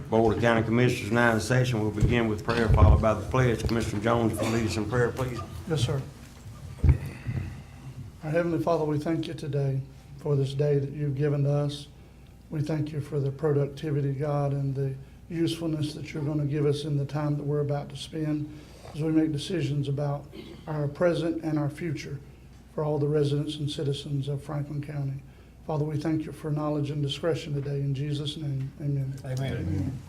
Board of County Commissioners now in session. We'll begin with prayer followed by the pledge. Commissioner Jones, if you lead us in prayer, please. Yes, sir. Our Heavenly Father, we thank you today for this day that you've given to us. We thank you for the productivity, God, and the usefulness that you're going to give us in the time that we're about to spend as we make decisions about our present and our future for all the residents and citizens of Franklin County. Father, we thank you for knowledge and discretion today. In Jesus' name, amen. Amen.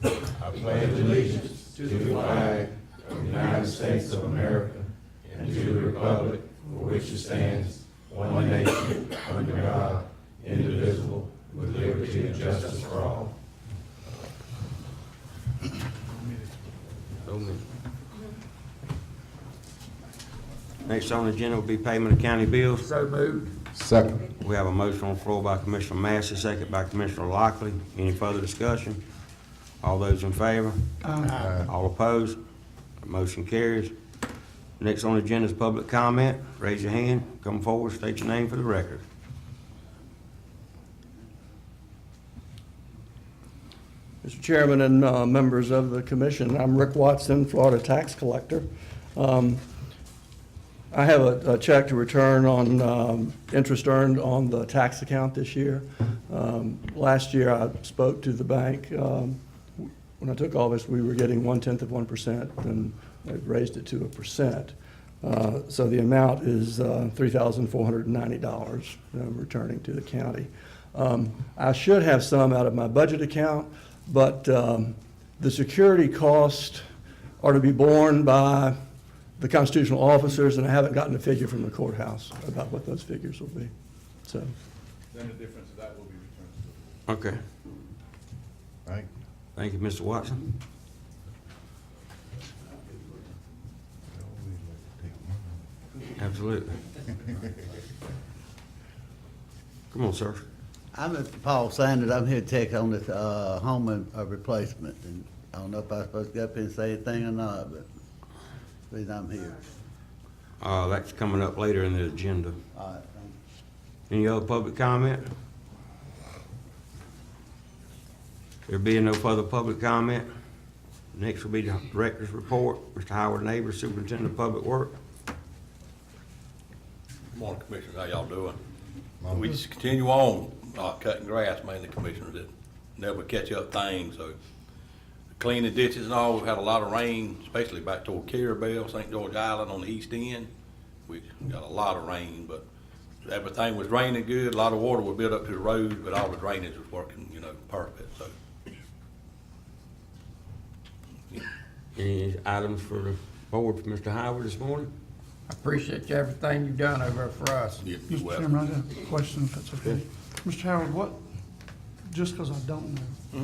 I pledge allegiance to the flag of the United States of America and to the republic for which it stands, one nation, under God, indivisible, with liberty and justice for all. Next on the agenda will be payment of county bills. So moved. Second. We have a motion on the floor by Commissioner Massey, second by Commissioner Lockley. Any further discussion? All those in favor? All opposed? Motion carries. Next on the agenda is public comment. Raise your hand, come forward, state your name for the record. Mr. Chairman and members of the commission, I'm Rick Watson, Florida tax collector. I have a check to return on interest earned on the tax account this year. Last year, I spoke to the bank. When I took office, we were getting 0.1%, and they've raised it to 1%. So the amount is $3,490 returning to the county. I should have some out of my budget account, but the security costs are to be borne by the constitutional officers, and I haven't gotten a figure from the courthouse about what those figures will be. So, Then the difference of that will be returned to Okay. Thank you. Thank you, Mr. Watson. Absolutely. Come on, sir. I'm Mr. Paul Sanders. I'm here to take on this home replacement. And I don't know if I'm supposed to get up here and say anything or not, but the reason I'm here. That's coming up later in the agenda. All right, thank you. Any other public comment? There being no further public comment, next will be the director's report. Mr. Howard Neighbors, Superintendent of Public Works. Good morning, Commissioners. How y'all doing? We just continue on cutting grass, mainly, Commissioners, that never catch up things. So cleaning ditches and all, we've had a lot of rain, especially back toward Carabel, St. George Island on the east end. We got a lot of rain, but everything was raining good. A lot of water was built up to the road, but all the drainage was working, perfect. So Any items for the board for Mr. Howard this morning? I appreciate everything you've done over for us. yeah, Mr. well, Chairman, I got a question, if that's okay. Mr. Howard, just because I don't know,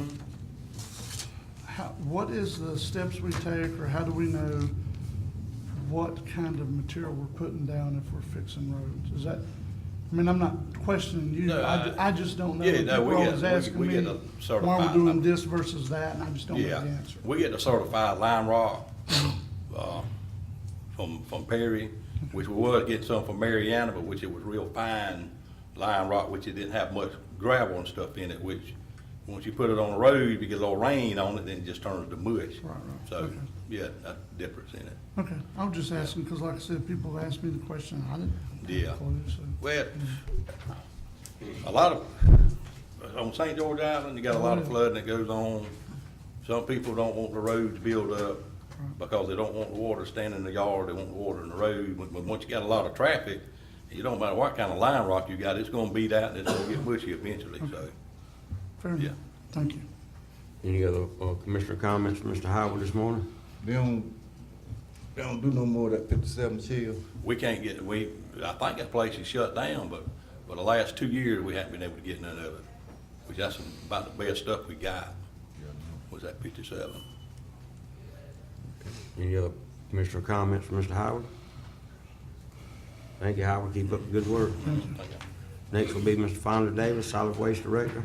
what is the steps we take, or how do we know what kind of material we're putting down if we're fixing roads? Is that, I mean, I'm not questioning you. No, I just don't know. yeah, no, we People get- always we- asking we me, get a why certified- we're doing this versus that, and I just don't know yeah, the answer. we get the certified lime rock from Perry, which we was getting some from Mariana, but which it was real fine lime rock, which it didn't have much gravel and stuff in it, which once you put it on the road, if you get a little rain on it, then it just turns to mush. Right. So, Okay. yeah, that's the difference in it. Okay, I was just asking, because like I said, people have asked me the question, I didn't have a Yeah. clue, so. Well, a lot of, on St. George Island, you got a lot of flooding that goes on. Some people don't want the roads built up because they don't want the water standing in the yard, they want the water in the road. But once you got a lot of traffic, it don't matter what kind of lime rock you got, it's gonna beat out and it's gonna get mushy eventually, so. Fair Yeah. enough, thank you. Any other commissioner comments from Mr. Howard this morning? They don't do no more of that 57 chill. We can't get, I think that place is shut down, but for the last 2 years, we haven't been able to get none of it. Which that's about the best stuff we got, was that 57. Any other commissioner comments from Mr. Howard? Thank you, Howard. Keep up the good work. Next will be Mr. Fonda Davis, Solid Waste Director.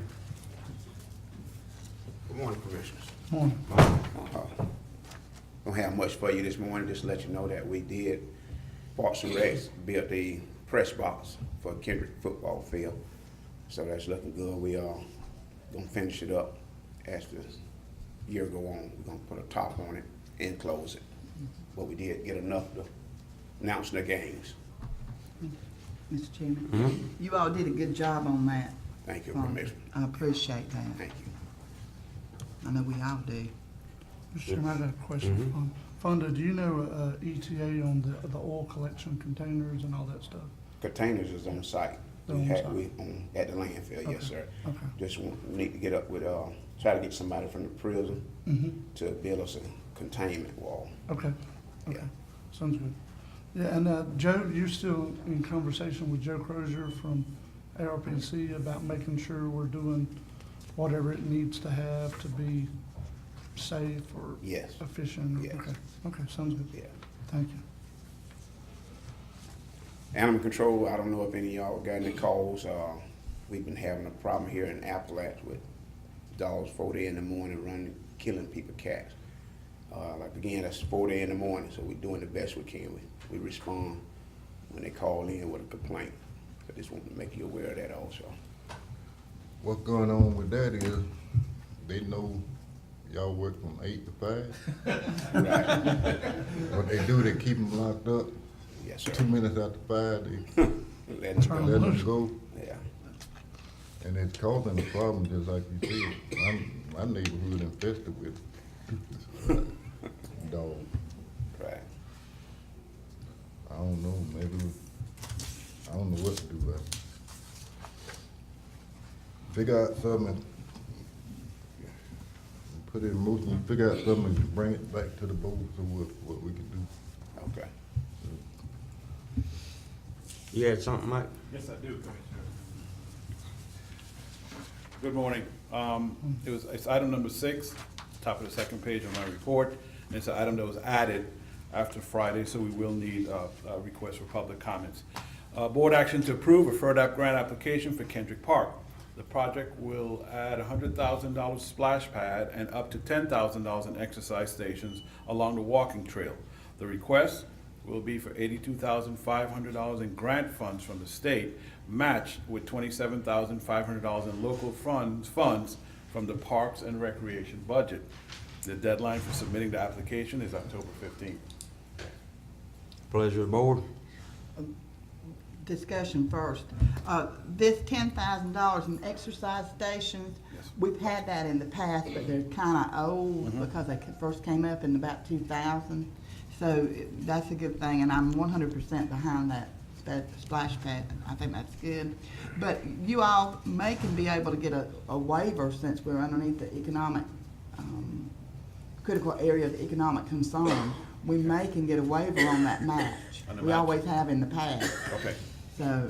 Good morning, Commissioners. Morning. Don't have much for you this morning, just to let you know that we did, Parks and Recs built the press box for Kendrick football field. So that's looking good. We are gonna finish it up as the year go on, we're gonna put a top on it and close it. But we did get enough to announce the games. Mr. Chairman, you all did a good job on that. Thank you, Fonda. Commissioner. I appreciate that. Thank you. I know we all do. Mr. Chairman, I got a question. Fonda, do you know ETA on the oil collection containers and all that stuff? Containers is on site. They're on site. At the landfill, Okay, yes, sir. okay. Just need to get up with, try to get somebody from the prison Mm-hmm. to build us a containment wall. Okay, okay, Yeah. sounds good. Yeah, and Joe, you still in conversation with Joe Crozier from ARPC about making sure we're doing whatever it needs to have to be safe or Yes. efficient? Yes. Okay, okay, sounds good. Yeah. Thank you. Animal control, I don't know if any of y'all got any calls. We've been having a problem here in Appalachia with dogs 4 in the morning running, killing people, cats. Like again, that's 4 in the morning, so we're doing the best we can. We respond when they call in with a complaint. I just want to make you aware of that also. What's going on with that is, they know y'all work from 8 to 5. Right. What they do, they keep them locked up. Yes, sir. 2 minutes after 5, they Let them Turn go. let them go, Yeah. and it's causing a problem, just like you said. My neighborhood infested with dogs. Right. I don't know, maybe, I don't know what to do about it. Figure out something, put it in motion, figure out something, and bring it back to the board, so what we can do. Okay. You had something, Mike? Yes, I do, Commissioner. Good morning. It's item number 6, top of the second page of my report. And it's an item that was added after Friday, so we will need a request for public comments. Board action to approve a FERDAP grant application for Kendrick Park. The project will add $100,000 splash pad and up to $10,000 in exercise stations along the walking trail. The request will be for $82,500 in grant funds from the state, matched with $27,500 in local funds from the Parks and Recreation budget. The deadline for submitting the application is October 15th. Pleasure of the board. Discussion first. This $10,000 in exercise stations, Yes. we've had that in the past, but they're kinda old because they first came up in about 2000. So that's a good thing, and I'm 100% behind that splash pad. I think that's good. But you all may can be able to get a waiver since we're underneath the economic, critical area of economic concern. We may can get a waiver on that match. On the We match. always have in the past. Okay. So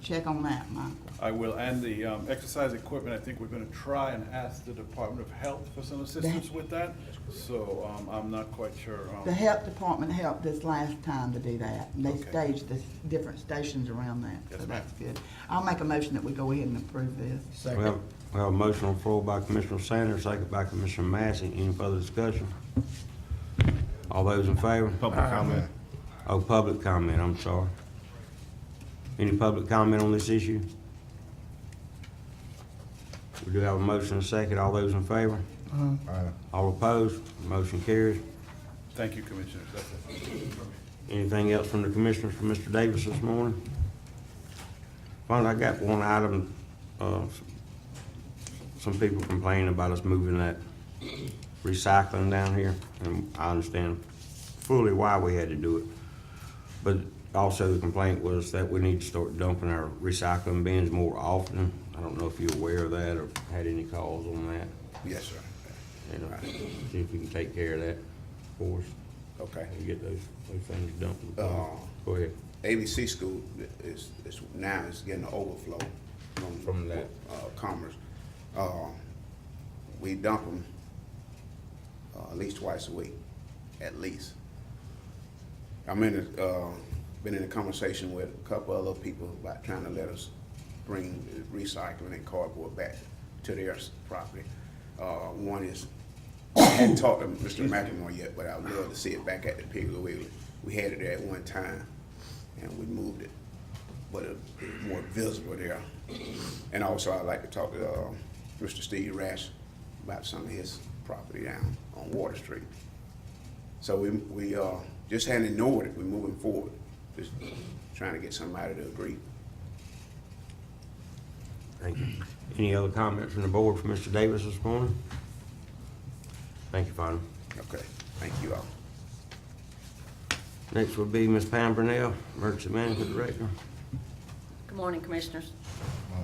check on that, Michael. I will, and the exercise equipment, I think we're gonna try and ask the Department of Health for some assistance with that. So, I'm not quite sure. The health department helped us last time to do that. And they Okay. staged the different stations around that, Yes, so ma'am. that's good. I'll make a motion that we go ahead and approve this. We have a motion on the floor by Commissioner Sanders, second by Commissioner Massey. Any further discussion? All those in favor? Public comment. Oh, public comment, I'm sorry. Any public comment on this issue? We do have a motion and a second. All those in favor? All opposed? Motion carries. Thank you, Commissioners. That's it. Anything else from the commissioners for Mr. Davis this morning? Finally, I got one item. Some people complaining about us moving that recycling down here, and I understand fully why we had to do it. But also the complaint was that we need to start dumping our recycling bins more often. I don't know if you're aware of that or had any calls on that. Yes, sir. And see if we can take care of that for us. Okay. And get those things dumped. Uh, Go ahead. ABC school is now is getting an overflow From that. Commerce. We dump them at least twice a week, at least. Been in a conversation with a couple other people about trying to let us bring recycling and cardboard back to their property. One is, I hadn't talked to Mr. McEnroe yet, but I would love to see it back at the Piggly Wiggly. We had it there at one time, and we moved it, but it's more visible there. And also, I'd like to talk to Mr. Steve Rash about some of his property down on Water Street. So we just hadn't ignored it, we're moving forward, just trying to get somebody to agree. Thank you. Any other comments from the board for Mr. Davis this morning? Thank you, Father. Okay, thank you all. Next will be Ms. Pam Burnell, Emergency Management Director. Good morning, Commissioners.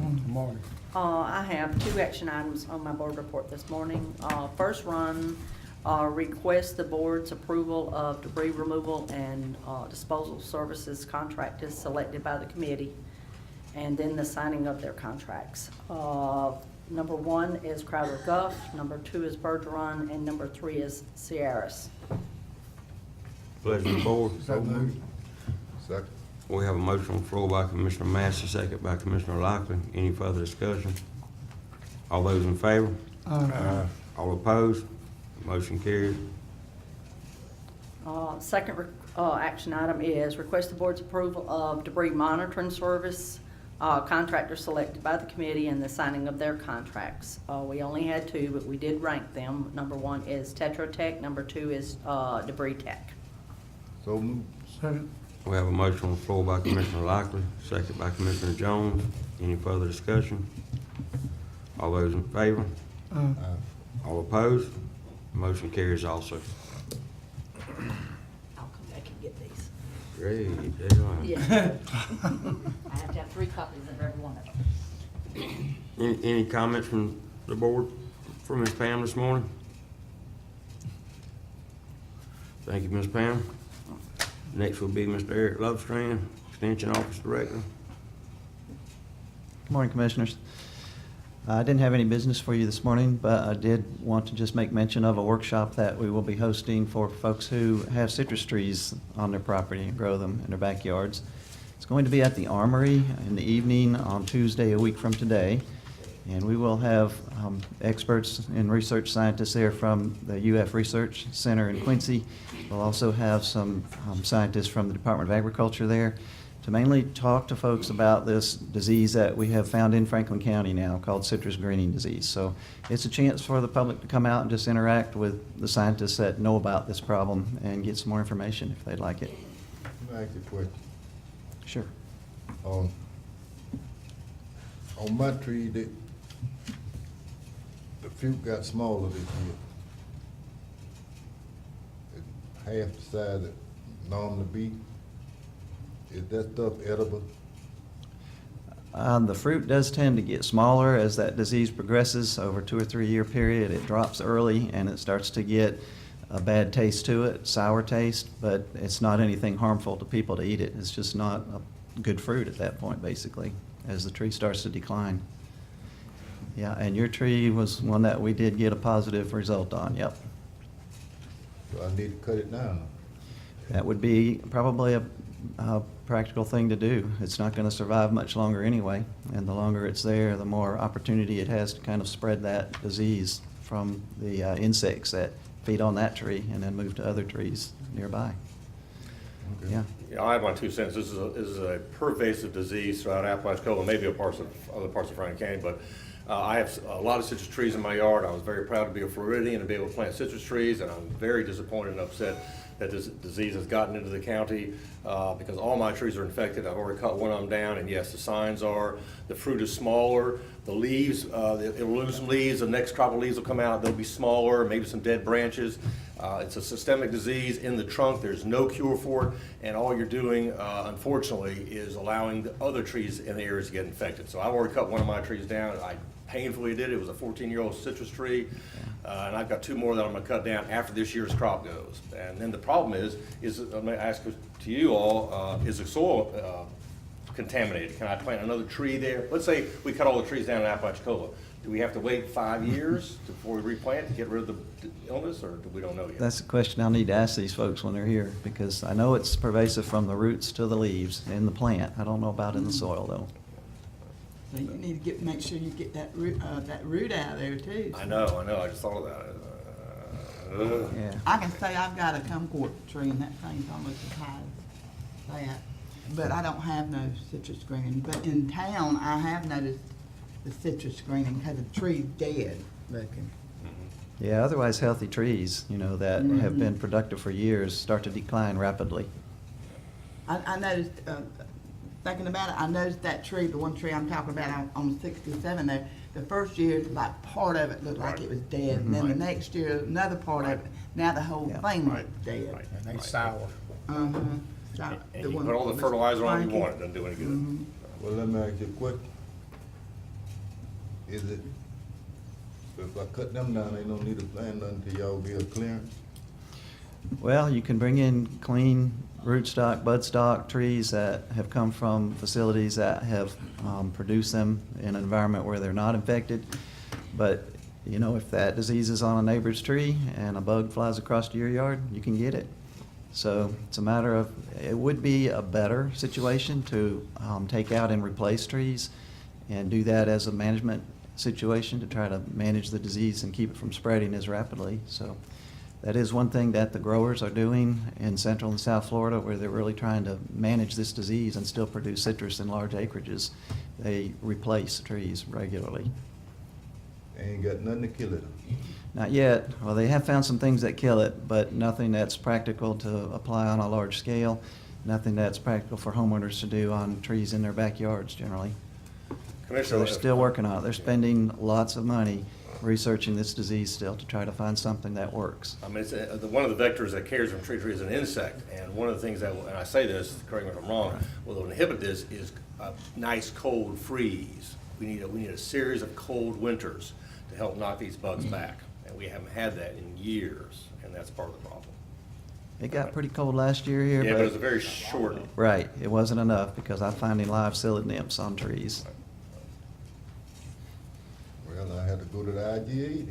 Good morning. I have 2 action items on my board report this morning. First run, request the board's approval of debris removal and disposal services contract is selected by the committee, and then the signing of their contracts. Number 1 is Crowder Guff, number 2 is Bergeron, and number 3 is Sierras. Pleasure of the board. So moved. Second. We have a motion on the floor by Commissioner Massey, second by Commissioner Lockley. Any further discussion? All those in favor? All opposed? Motion carried. Second action item is request the board's approval of debris monitoring service, contractor selected by the committee, and the signing of their contracts. We only had 2, but we did rank them. Number 1 is Tetra Tech, number 2 is Debris Tech. So moved. Second. We have a motion on the floor by Commissioner Lockley, second by Commissioner Jones. Any further discussion? All those in favor? All opposed? Motion carries also. I'll come back and get these. Great, they are. Yeah. I have to have 3 copies of every one of them. Any comments from the board for Ms. Pam this morning? Thank you, Ms. Pam. Next will be Mr. Eric Lovestrand, Extension Office Director. Good morning, Commissioners. I didn't have any business for you this morning, but I did want to just make mention of a workshop that we will be hosting for folks who have citrus trees on their property and grow them in their backyards. It's going to be at the Armory in the evening on Tuesday, a week from today. And we will have experts and research scientists there from the UF Research Center in Quincy. We'll also have some scientists from the Department of Agriculture there to mainly talk to folks about this disease that we have found in Franklin County now called citrus greening disease. So it's a chance for the public to come out and just interact with the scientists that know about this problem and get some more information if they'd like it. Let me ask you a question. Sure. On my tree, the fruit got smaller this year. It's half the size it normally be. Is that stuff edible? The fruit does tend to get smaller as that disease progresses over a 2 or 3 year period. It drops early and it starts to get a bad taste to it, sour taste, but it's not anything harmful to people to eat it. It's just not a good fruit at that point, basically, as the tree starts to decline. Yeah, and your tree was one that we did get a positive result on, yep. So I need to cut it down. That would be probably a practical thing to do. It's not going to survive much longer anyway, and the longer it's there, the more opportunity it has to kind of spread that disease from the insects that feed on that tree and then move to other trees nearby. Okay. Yeah. Yeah, I have my 2 cents. This is a pervasive disease throughout Apalachicola, maybe other parts of Franklin County, but I have a lot of citrus trees in my yard. I was very proud to be a Floridian and be able to plant citrus trees, and I'm very disappointed and upset that this disease has gotten into the county because all my trees are infected. I've already cut one of them down, and yes, the signs are the fruit is smaller, the leaves, it'll lose some leaves, the next crop of leaves will come out, they'll be smaller, maybe some dead branches. It's a systemic disease in the trunk. There's no cure for it, and all you're doing, unfortunately, is allowing the other trees in the areas to get infected. So I've already cut one of my trees down. I painfully did it. It was a 14-year-old citrus tree, and I've got 2 more that I'm going to cut down after this year's crop goes. And then the problem is I'm going to ask to you all, is the soil contaminated? Can I plant another tree there? Let's say we cut all the trees down in Apalachicola. Do we have to wait 5 years before we replant to get rid of the illness, or we don't know yet? That's a question I'll need to ask these folks when they're here, because I know it's pervasive from the roots to the leaves in the plant. I don't know about in the soil, though. So you need to make sure you get that root out of there too. I know, I just thought about it. Yeah. I can say I've got a kumquat tree and that thing's almost as high as that. But I don't have no citrus greening. But in town, I have noticed the citrus greening because the tree's dead looking. Yeah, otherwise healthy trees, you know, that have been productive for years start to decline rapidly. I noticed, thinking about it, I noticed that tree, the one tree I'm talking about on 67 there, the first year, like, part of it looked like it was dead, and then the next year, another part of it, now the whole thing was dead. Right. And they sour. Uh-huh. And you can put all the fertilizer on you want, it doesn't do any good. Well, let me ask you a question. Is it, if I cut them down, they don't need to plant nothing till y'all give a clearance? Well, you can bring in clean rootstock, budstock trees that have come from facilities that have produced them in an environment where they're not infected. But, you know, if that disease is on a neighbor's tree and a bug flies across to your yard, you can get it. So it's a matter of, it would be a better situation to take out and replace trees and do that as a management situation to try to manage the disease and keep it from spreading as rapidly. So that is one thing that the growers are doing in Central and South Florida, where they're really trying to manage this disease and still produce citrus in large acreages. They replace trees regularly. Ain't got nothing to kill it. Not yet. Well, they have found some things that kill it, but nothing that's practical to apply on a large scale, nothing that's practical for homeowners to do on trees in their backyards generally. So Commissioner, they're still working on it. They're spending lots of money researching this disease still to try to find something that works. I mean, it's one of the vectors that carries from tree is an insect, and one of the things that, and I say this, correct me if I'm wrong, will inhibit this is a nice cold freeze. We need a series of cold winters to help knock these bugs back, and we haven't had that in years, and that's part of the problem. It got pretty cold last year here, Yeah, but it was a but, very short. right, it wasn't enough because I'm finding live psyllid nymphs on trees. Well, I had to go to the IGA.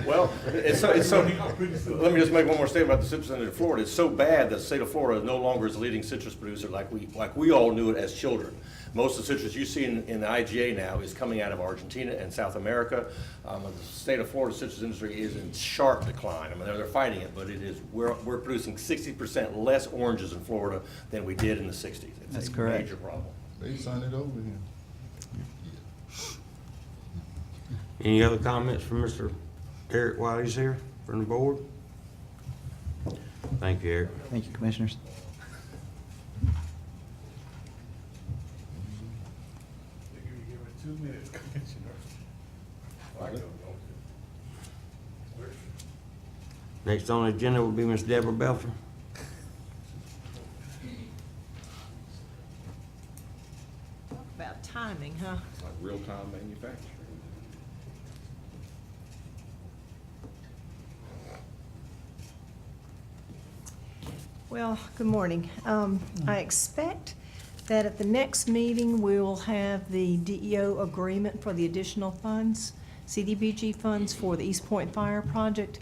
Well, it's so, let me just make one more statement about the citrus industry of Florida. It's so bad that the state of Florida no longer is the leading citrus producer like we all knew it as children. Most of the citrus you see in the IGA now is coming out of Argentina and South America. The state of Florida citrus industry is in sharp decline. I mean, they're fighting it, but it is, we're producing 60% less oranges in Florida than we did in the 60s. That's It's a correct. major problem. They sent it over here. Any other comments from Mr. Eric while he's here from the board? Thank you, Eric. Thank you, Commissioners. Next on the agenda will be Ms. Deborah Belcher. Talk about timing, huh? It's like real-time manufacturing. Well, good morning. I expect that at the next meeting, we will have the DEO agreement for the additional funds, CDBG funds for the East Point Fire Project.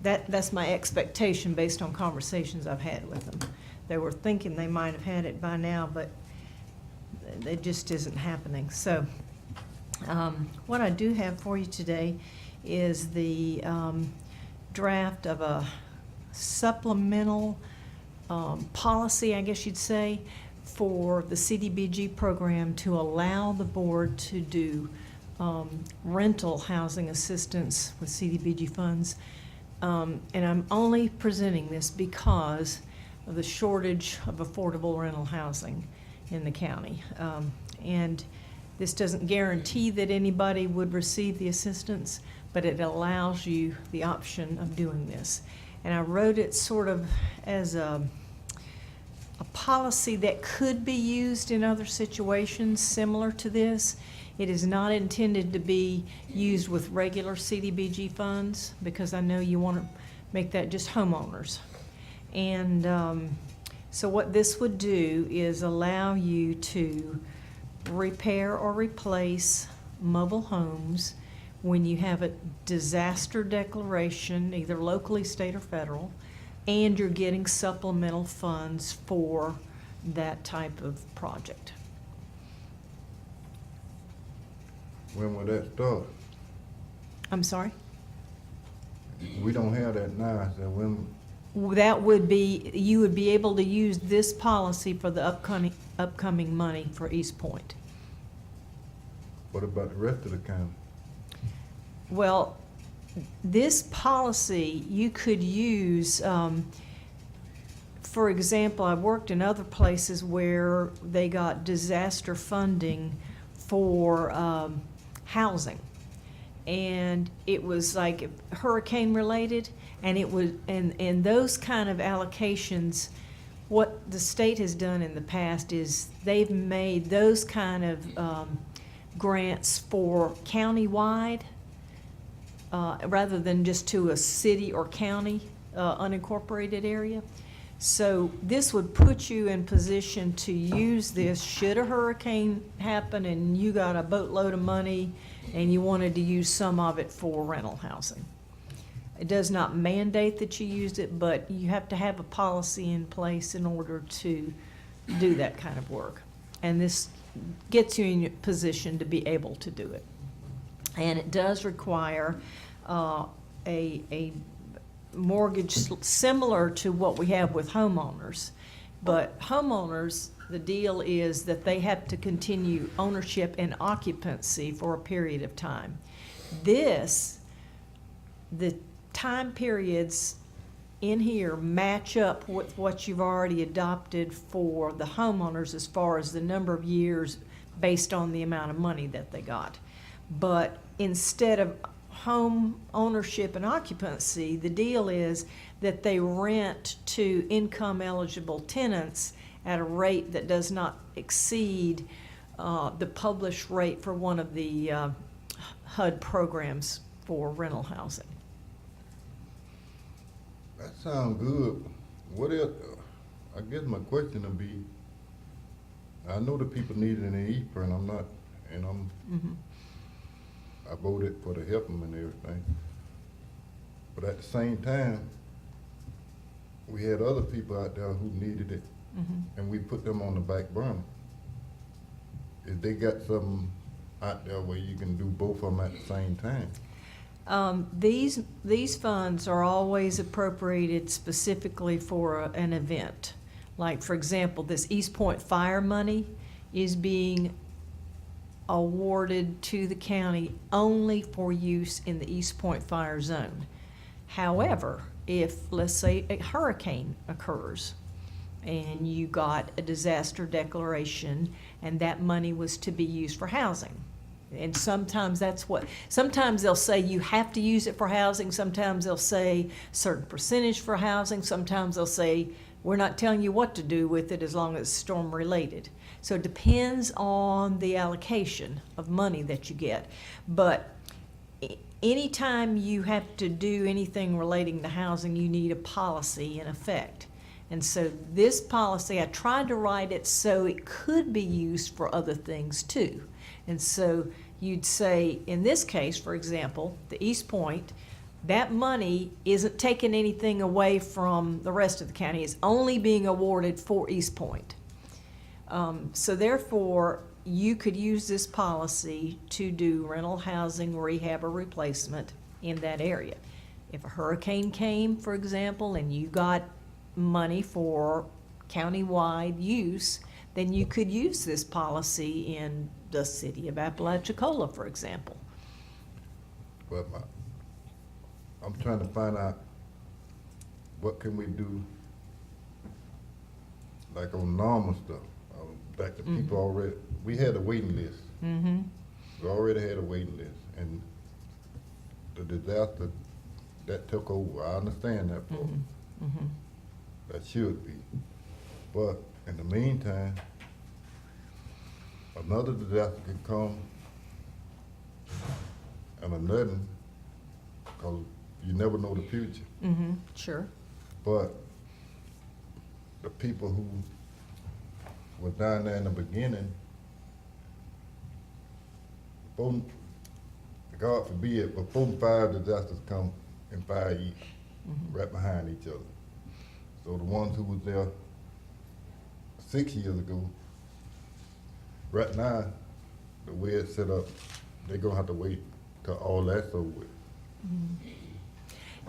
That's my expectation based on conversations I've had with them. They were thinking they might have had it by now, but it just isn't happening. So what I do have for you today is the draft of a supplemental policy, I guess you'd say, for the CDBG program to allow the board to do rental housing assistance with CDBG funds. And I'm only presenting this because of the shortage of affordable rental housing in the county. And this doesn't guarantee that anybody would receive the assistance, but it allows you the option of doing this. And I wrote it sort of as a policy that could be used in other situations similar to this. It is not intended to be used with regular CDBG funds because I know you want to make that just homeowners. And so what this would do is allow you to repair or replace mobile homes when you have a disaster declaration, either locally, state, or federal, and you're getting supplemental funds for that type of project. When will that start? I'm sorry? We don't have that now, so when, That would be, you would be able to use this policy for the upcoming money for East Point. what about the rest of the county? Well, this policy you could use, for example, I've worked in other places where they got disaster funding for housing. And it was like hurricane related, and it was, and those kind of allocations, what the state has done in the past is they've made those kind of grants for countywide, rather than just to a city or county unincorporated area. So this would put you in position to use this should a hurricane happen and you got a boatload of money and you wanted to use some of it for rental housing. It does not mandate that you use it, but you have to have a policy in place in order to do that kind of work. And this gets you in a position to be able to do it. And it does require a mortgage similar to what we have with homeowners. But homeowners, the deal is that they have to continue ownership and occupancy for a period of time. This, the time periods in here match up with what you've already adopted for the homeowners as far as the number of years based on the amount of money that they got. But instead of home ownership and occupancy, the deal is that they rent to income eligible tenants at a rate that does not exceed the published rate for one of the HUD programs for rental housing. That sounds good. What else? I guess my question would be, I know the people need it in the Eastern, I voted for to help them and everything. But at the same time, we had other people out there who needed it, and we put them on the back burner. If they got something out there where you can do both of them at the same time. These funds are always appropriated specifically for an event. Like, for example, this East Point Fire money is being awarded to the county only for use in the East Point Fire Zone. However, if, let's say, a hurricane occurs and you got a disaster declaration and that money was to be used for housing, and sometimes sometimes they'll say you have to use it for housing, sometimes they'll say certain percentage for housing, sometimes they'll say we're not telling you what to do with it as long as it's storm related. So it depends on the allocation of money that you get. But anytime you have to do anything relating to housing, you need a policy in effect. And so this policy, I tried to write it so it could be used for other things too. And so you'd say, in this case, for example, the East Point, that money isn't taking anything away from the rest of the county. It's only being awarded for East Point. So therefore, you could use this policy to do rental housing, rehab, or replacement in that area. If a hurricane came, for example, and you got money for countywide use, then you could use this policy in the city of Apalachicola, for example. But I'm trying to find out what can we do, like on normal stuff. Like the people already, we had a waiting list. We already had a waiting list, and the disaster that took over, I understand that part. That should be. But in the meantime, another disaster could come and another, because you never know the future. Sure. But the people who was down there in the beginning, God forbid, but 4 and 5 disasters come in 5 years, right behind each other. So the ones who was there 6 years ago, right now, the way it's set up, they're gonna have to wait till all that's over with.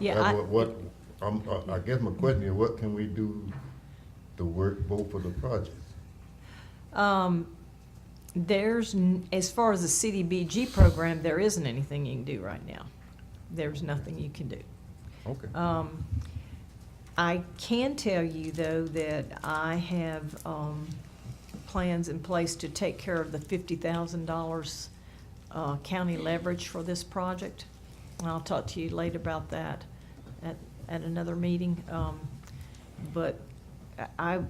Yeah, I guess my question is, what can we do to work both of the projects? As far as the CDBG program, there isn't anything you can do right now. There's nothing you can do. Okay. I can tell you, though, that I have plans in place to take care of the $50,000 county leverage for this project. And I'll talk to you later about that at another meeting. But I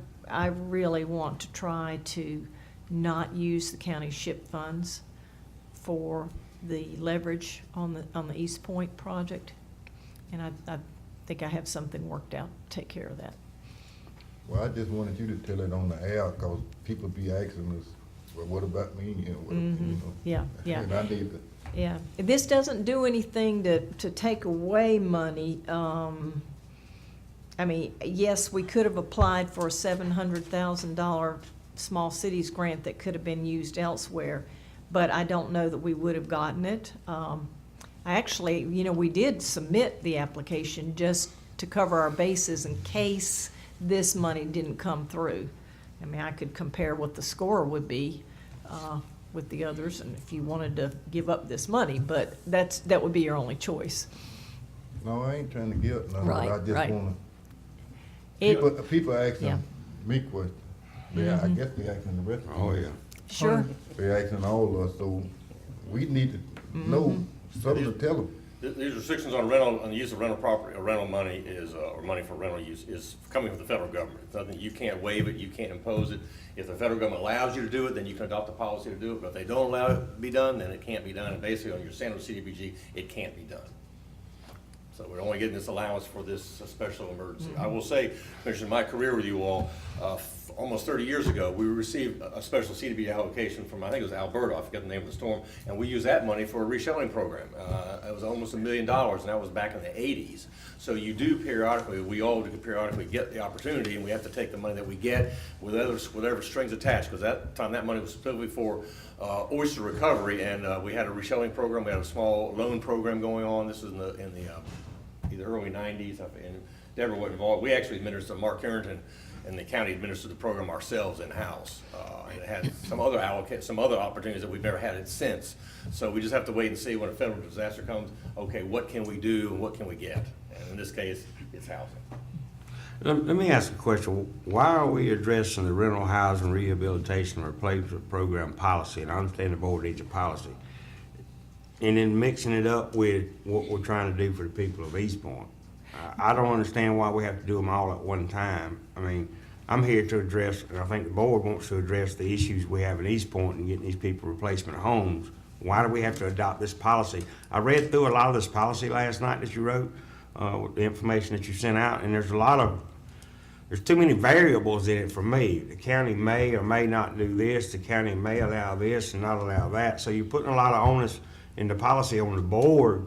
really want to try to not use the county SHIP funds for the leverage on the East Point project. And I think I have something worked out to take care of that. Well, I just wanted you to tell it on the air, cause people be asking us, well, what about me? You know, what, you know? Yeah, yeah. And I need to, Yeah, this doesn't do anything to take away money. I mean, yes, we could have applied for a $700,000 small cities grant that could have been used elsewhere, but I don't know that we would have gotten it. I actually, we did submit the application just to cover our bases in case this money didn't come through. I mean, I could compare what the score would be with the others, and if you wanted to give up this money, but that would be your only choice. no, I ain't trying to get nothing, Right, but I just right. wanna, It- people asking Yeah. me questions. Yeah, I guess they asking the rest of us. Oh, yeah. Sure. They asking all of us, so we need to know something to tell them. These restrictions on rental, on the use of rental property, or rental money is, or money for rental use, is coming from the federal government. It's nothing, you can't waive it, you can't impose it. If the federal government allows you to do it, then you can adopt a policy to do it, but if they don't allow it to be done, then it can't be done. And basically, on your standard CDBG, it can't be done. So we're only getting this allowance for this special emergency. I will say, Commissioner, my career with you all, almost 30 years ago, we received a special CDBG allocation from, I think it was Alberta, I forget the name of the storm, and we used that money for a reshelling program. It was almost $1 million, and that was back in the 80s. So you do periodically, we all do periodically get the opportunity, and we have to take the money that we get with whatever strings attached, because that time that money was specifically for oyster recovery, and we had a reshelling program, we had a small loan program going on. This was in the either early 90s, and Deborah was involved. We actually administered, Mark Carrington and the county administered the program ourselves in-house. And it had some other opportunities that we've never had it since. So we just have to wait and see when a federal disaster comes, okay, what can we do and what can we get? And in this case, it's housing. Let me ask a question. Why are we addressing the rental housing rehabilitation replacement program policy? And I understand the board needs a policy. And then mixing it up with what we're trying to do for the people of East Point. I don't understand why we have to do them all at one time. I mean, I'm here to address, and I think the board wants to address the issues we have in East Point and getting these people replacement homes. Why do we have to adopt this policy? I read through a lot of this policy last night that you wrote, with the information that you sent out, and there's too many variables in it for me. The county may or may not do this, the county may allow this and not allow that. So you're putting a lot of onus in the policy on the board,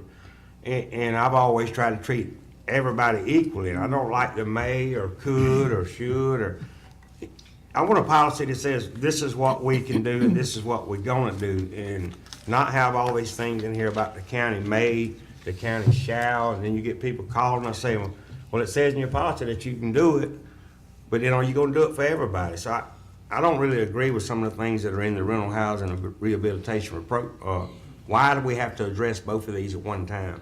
and I've always tried to treat everybody equally. And I don't like the may or could or should, I want a policy that says this is what we can do and this is what we're gonna do, and not have all these things in here about the county may, the county shall, and then you get people calling us saying, well, it says in your policy that you can do it, but then are you gonna do it for everybody? So I don't really agree with some of the things that are in the rental housing and rehabilitation why do we have to address both of these at one time?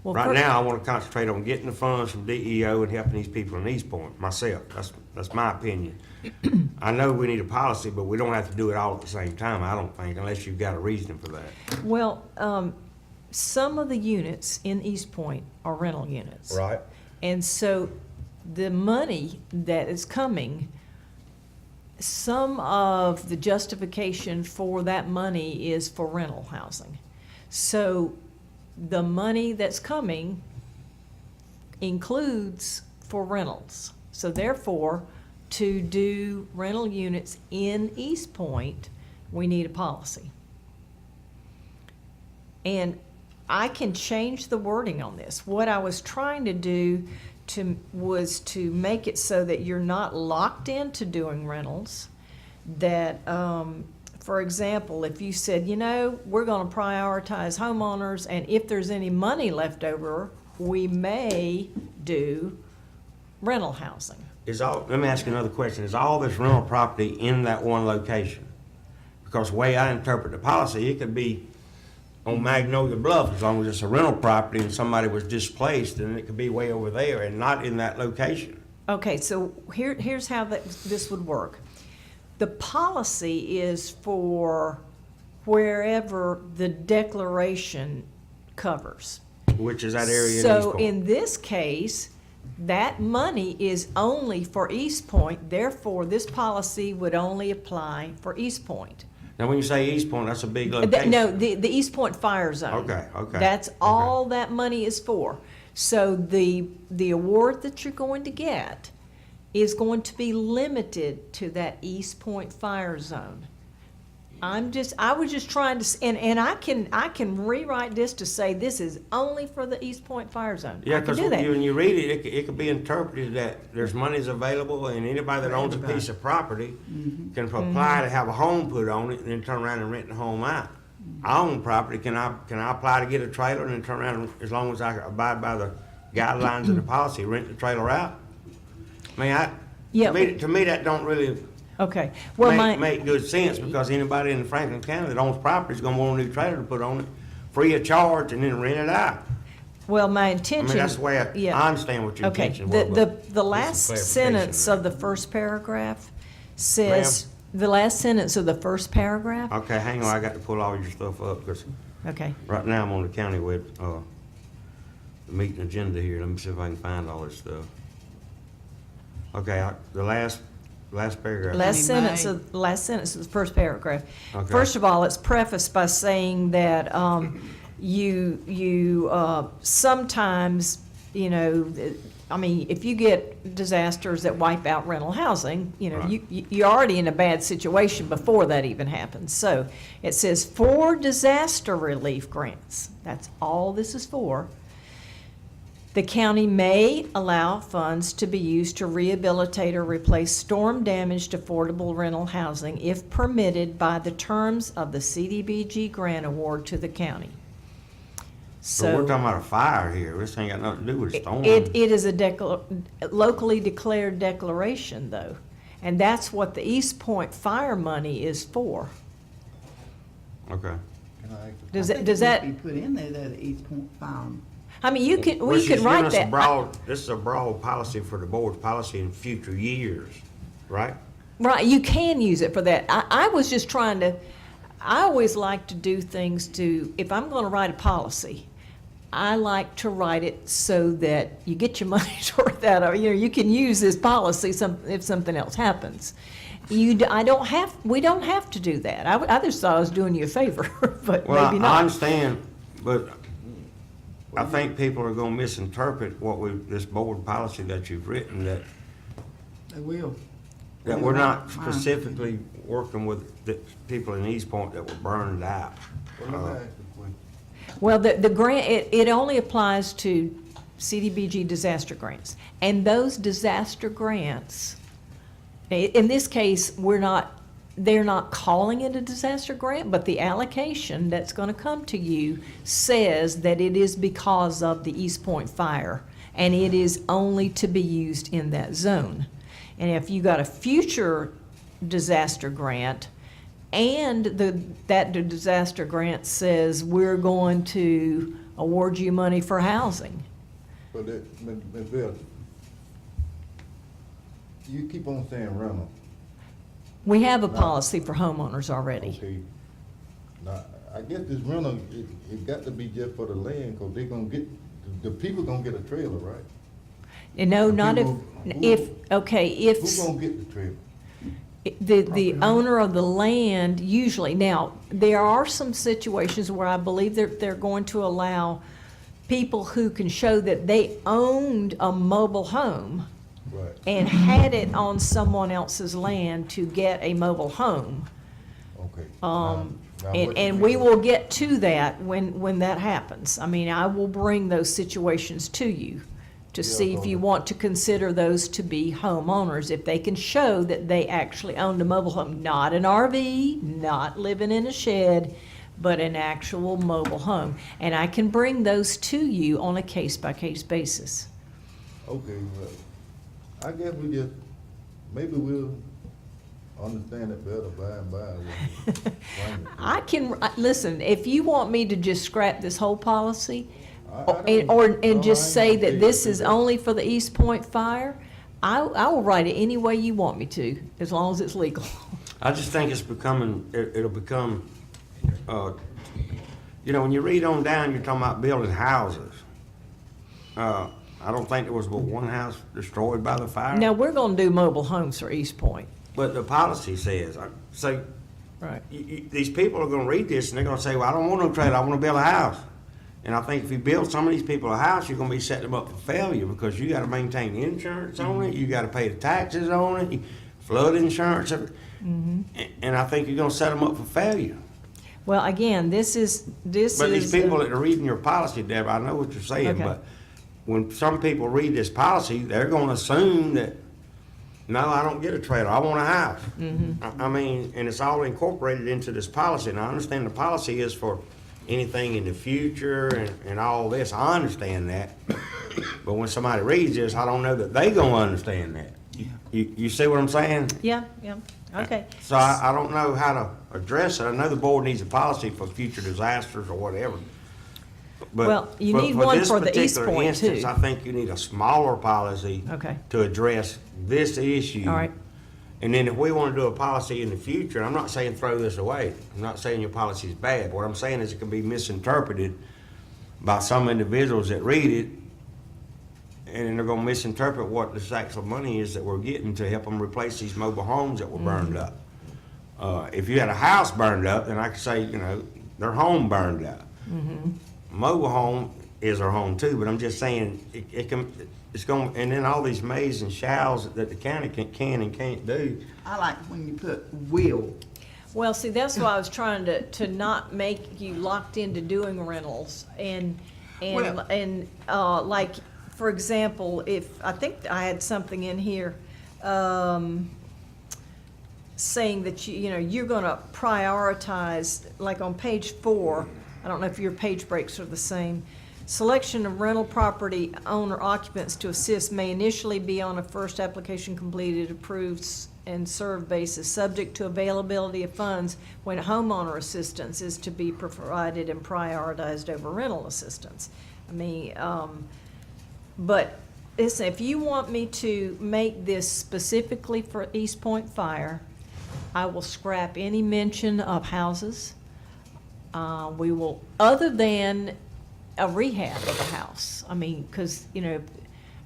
Well, Right now, I want to concentrate on getting the funds from DEO and helping these people in East Point, myself. That's my opinion. I know we need a policy, but we don't have to do it all at the same time, I don't think, unless you've got a reason for that. Well, some of the units in East Point are rental units. Right. And so the money that is coming, some of the justification for that money is for rental housing. So the money that's coming includes for rentals. So therefore, to do rental units in East Point, we need a policy. And I can change the wording on this. What I was trying to do was to make it so that you're not locked into doing rentals. That, for example, if you said, we're gonna prioritize homeowners, and if there's any money left over, we may do rental housing. Let me ask you another question. Is all this rental property in that one location? because the way I interpret the policy, it could be on Magnolia Bluff, as long as it's a rental property and somebody was displaced, then it could be way over there and not in that location. Okay, so here's how this would work. The policy is for wherever the declaration covers. Which is that area in East So Point. in this case, that money is only for East Point, therefore this policy would only apply for East Point. Now, when you say East Point, that's a big location. No, the East Point Fire Zone. Okay. That's all that money is for. So the award that you're going to get is going to be limited to that East Point Fire Zone. I was just trying to, and I can rewrite this to say this is only for the East Point Fire Zone. Yeah, I can because do that. when you read it, it could be interpreted that there's monies available and anybody that owns a piece of property can apply to have a home put on it and then turn around and rent the home out. I own property, can I apply to get a trailer and then turn around, and, as long as I abide by the guidelines of the policy, rent the trailer out? I mean, to me, that don't really Okay, well, make good sense, because anybody in Franklin County that owns property is gonna want a new trailer to put on it, free of charge, and then rent it out. well, my I intention. mean, that's the way yeah. I understand what your Okay, intention was. but the last some sentence clarification of the first paragraph says, the last sentence of the first paragraph, Okay, hang on, I got to pull all your stuff up, because okay, right now I'm on the county web, the meeting agenda here. Let me see if I can find all this stuff. Okay, the last paragraph. last sentence of the first paragraph. Okay. First of all, it's prefaced by saying that, you sometimes, I mean, if you get disasters that wipe out rental housing, Right. you're already in a bad situation before that even happens. So it says for disaster relief grants, that's all this is for. The county may allow funds to be used to rehabilitate or replace storm-damaged affordable rental housing if permitted by the terms of the CDBG grant award to the county. So we're talking about a fire here. This ain't got nothing to do with a storm. It is a locally declared declaration, though, and that's what the East Point fire money is for. Okay. Does I think that, it needs to be put in there, though, the East Point Farm. I mean, Well, we she's could giving write us a that. broad- This is a broad policy for the board's policy in future years, right? Right, you can use it for that. I was just trying to, I always like to do things if I'm gonna write a policy, I like to write it so that you get your money's worth out of it. You can use this policy if something else happens. We don't have to do that. I just thought I was doing you a favor, but Well, maybe I not. understand, but I think people are gonna misinterpret this board policy that you've written, that They will. we're not Mine. specifically working with the people in East Point that were burned out. Well, let me ask you a question. Well, the grant, it only applies to CDBG disaster grants. And those disaster grants, in this case, they're not calling it a disaster grant, but the allocation that's gonna come to you says that it is because of the East Point fire, and it is only to be used in that zone. And if you got a future disaster grant, and that disaster grant says we're going to award you money for housing. But Ms. Bill, you keep on saying rental. We have a policy for homeowners already. Okay. Now, I guess this rental, it got to be just for the land, because they're gonna get, the people gonna get a trailer, right? And no, The not people if Who gonna get the trailer? the owner of the land usually. Now, there are some situations where I believe they're going to allow people who can show that they owned a mobile home Right. and had it on someone else's land to get a mobile home. Okay. Now, what and you we mean? will get to that when that happens. I mean, I will bring those situations to you to see if you want to consider those to be homeowners, if they can show that they actually owned a mobile home, not an RV, not living in a shed, but an actual mobile home. And I can bring those to you on a case-by-case basis. Okay, well, I guess maybe we'll Understand it better by and by. I can, listen, if you want me to just scrap this whole policy, and No, just I say ain't that gonna this do is that. only for the East Point Fire, I will write it any way you want me to, as long as it's legal. I just think it's becoming, it'll become, you know, when you read on down, you're talking about building houses. I don't think there was but one house destroyed by the fire. Now, we're gonna do mobile homes for East Point, But the policy says, so right? these people are gonna read this and they're gonna say, well, I don't want no trailer, I wanna build a house. And I think if you build some of these people a house, you're gonna be setting them up for failure because you gotta maintain insurance on it, you gotta pay the taxes on it, flood insurance. And I think you're gonna set them up for failure. Well, again, this is. But these people that are reading your policy, Deborah, I know what you're saying, Okay. but when some people read this policy, they're gonna assume that, no, I don't get a trailer, I want a house. I mean, and it's all incorporated into this policy, and I understand the policy is for anything in the future and all this, I understand that. But when somebody reads this, I don't know that they gonna understand that. You see what I'm saying? Yeah, okay. So I don't know how to address it. I know the board needs a policy for future disasters or whatever. But Well, you need one for the East this particular Point, instance, too. I think you need a smaller policy Okay. to address this issue. All right. And then if we want to do a policy in the future, I'm not saying throw this away. I'm not saying your policy is bad. What I'm saying is it can be misinterpreted by some individuals that read it, and they're gonna misinterpret what this actual money is that we're getting to help them replace these mobile homes that were burned up. If you had a house burned up, then I could say, you know, their home burned up. Mobile home is their home too, but I'm just saying, it's gonna, and then all these mays and shalls that the county can and can't do. I like when you put will. Well, see, that's why I was trying to not make you locked into doing rentals Well- like, for example, if, I think I had something in here, saying that you know, you're gonna prioritize, like on page 4, I don't know if your page breaks are the same. Selection of rental property owner occupants to assist may initially be on a first application completed, approved, and served basis, subject to availability of funds when homeowner assistance is to be provided and prioritized over rental assistance. I mean, but listen, if you want me to make this specifically for East Point Fire, I will scrap any mention of houses. We will, other than a rehab of a house. I mean, because, you know,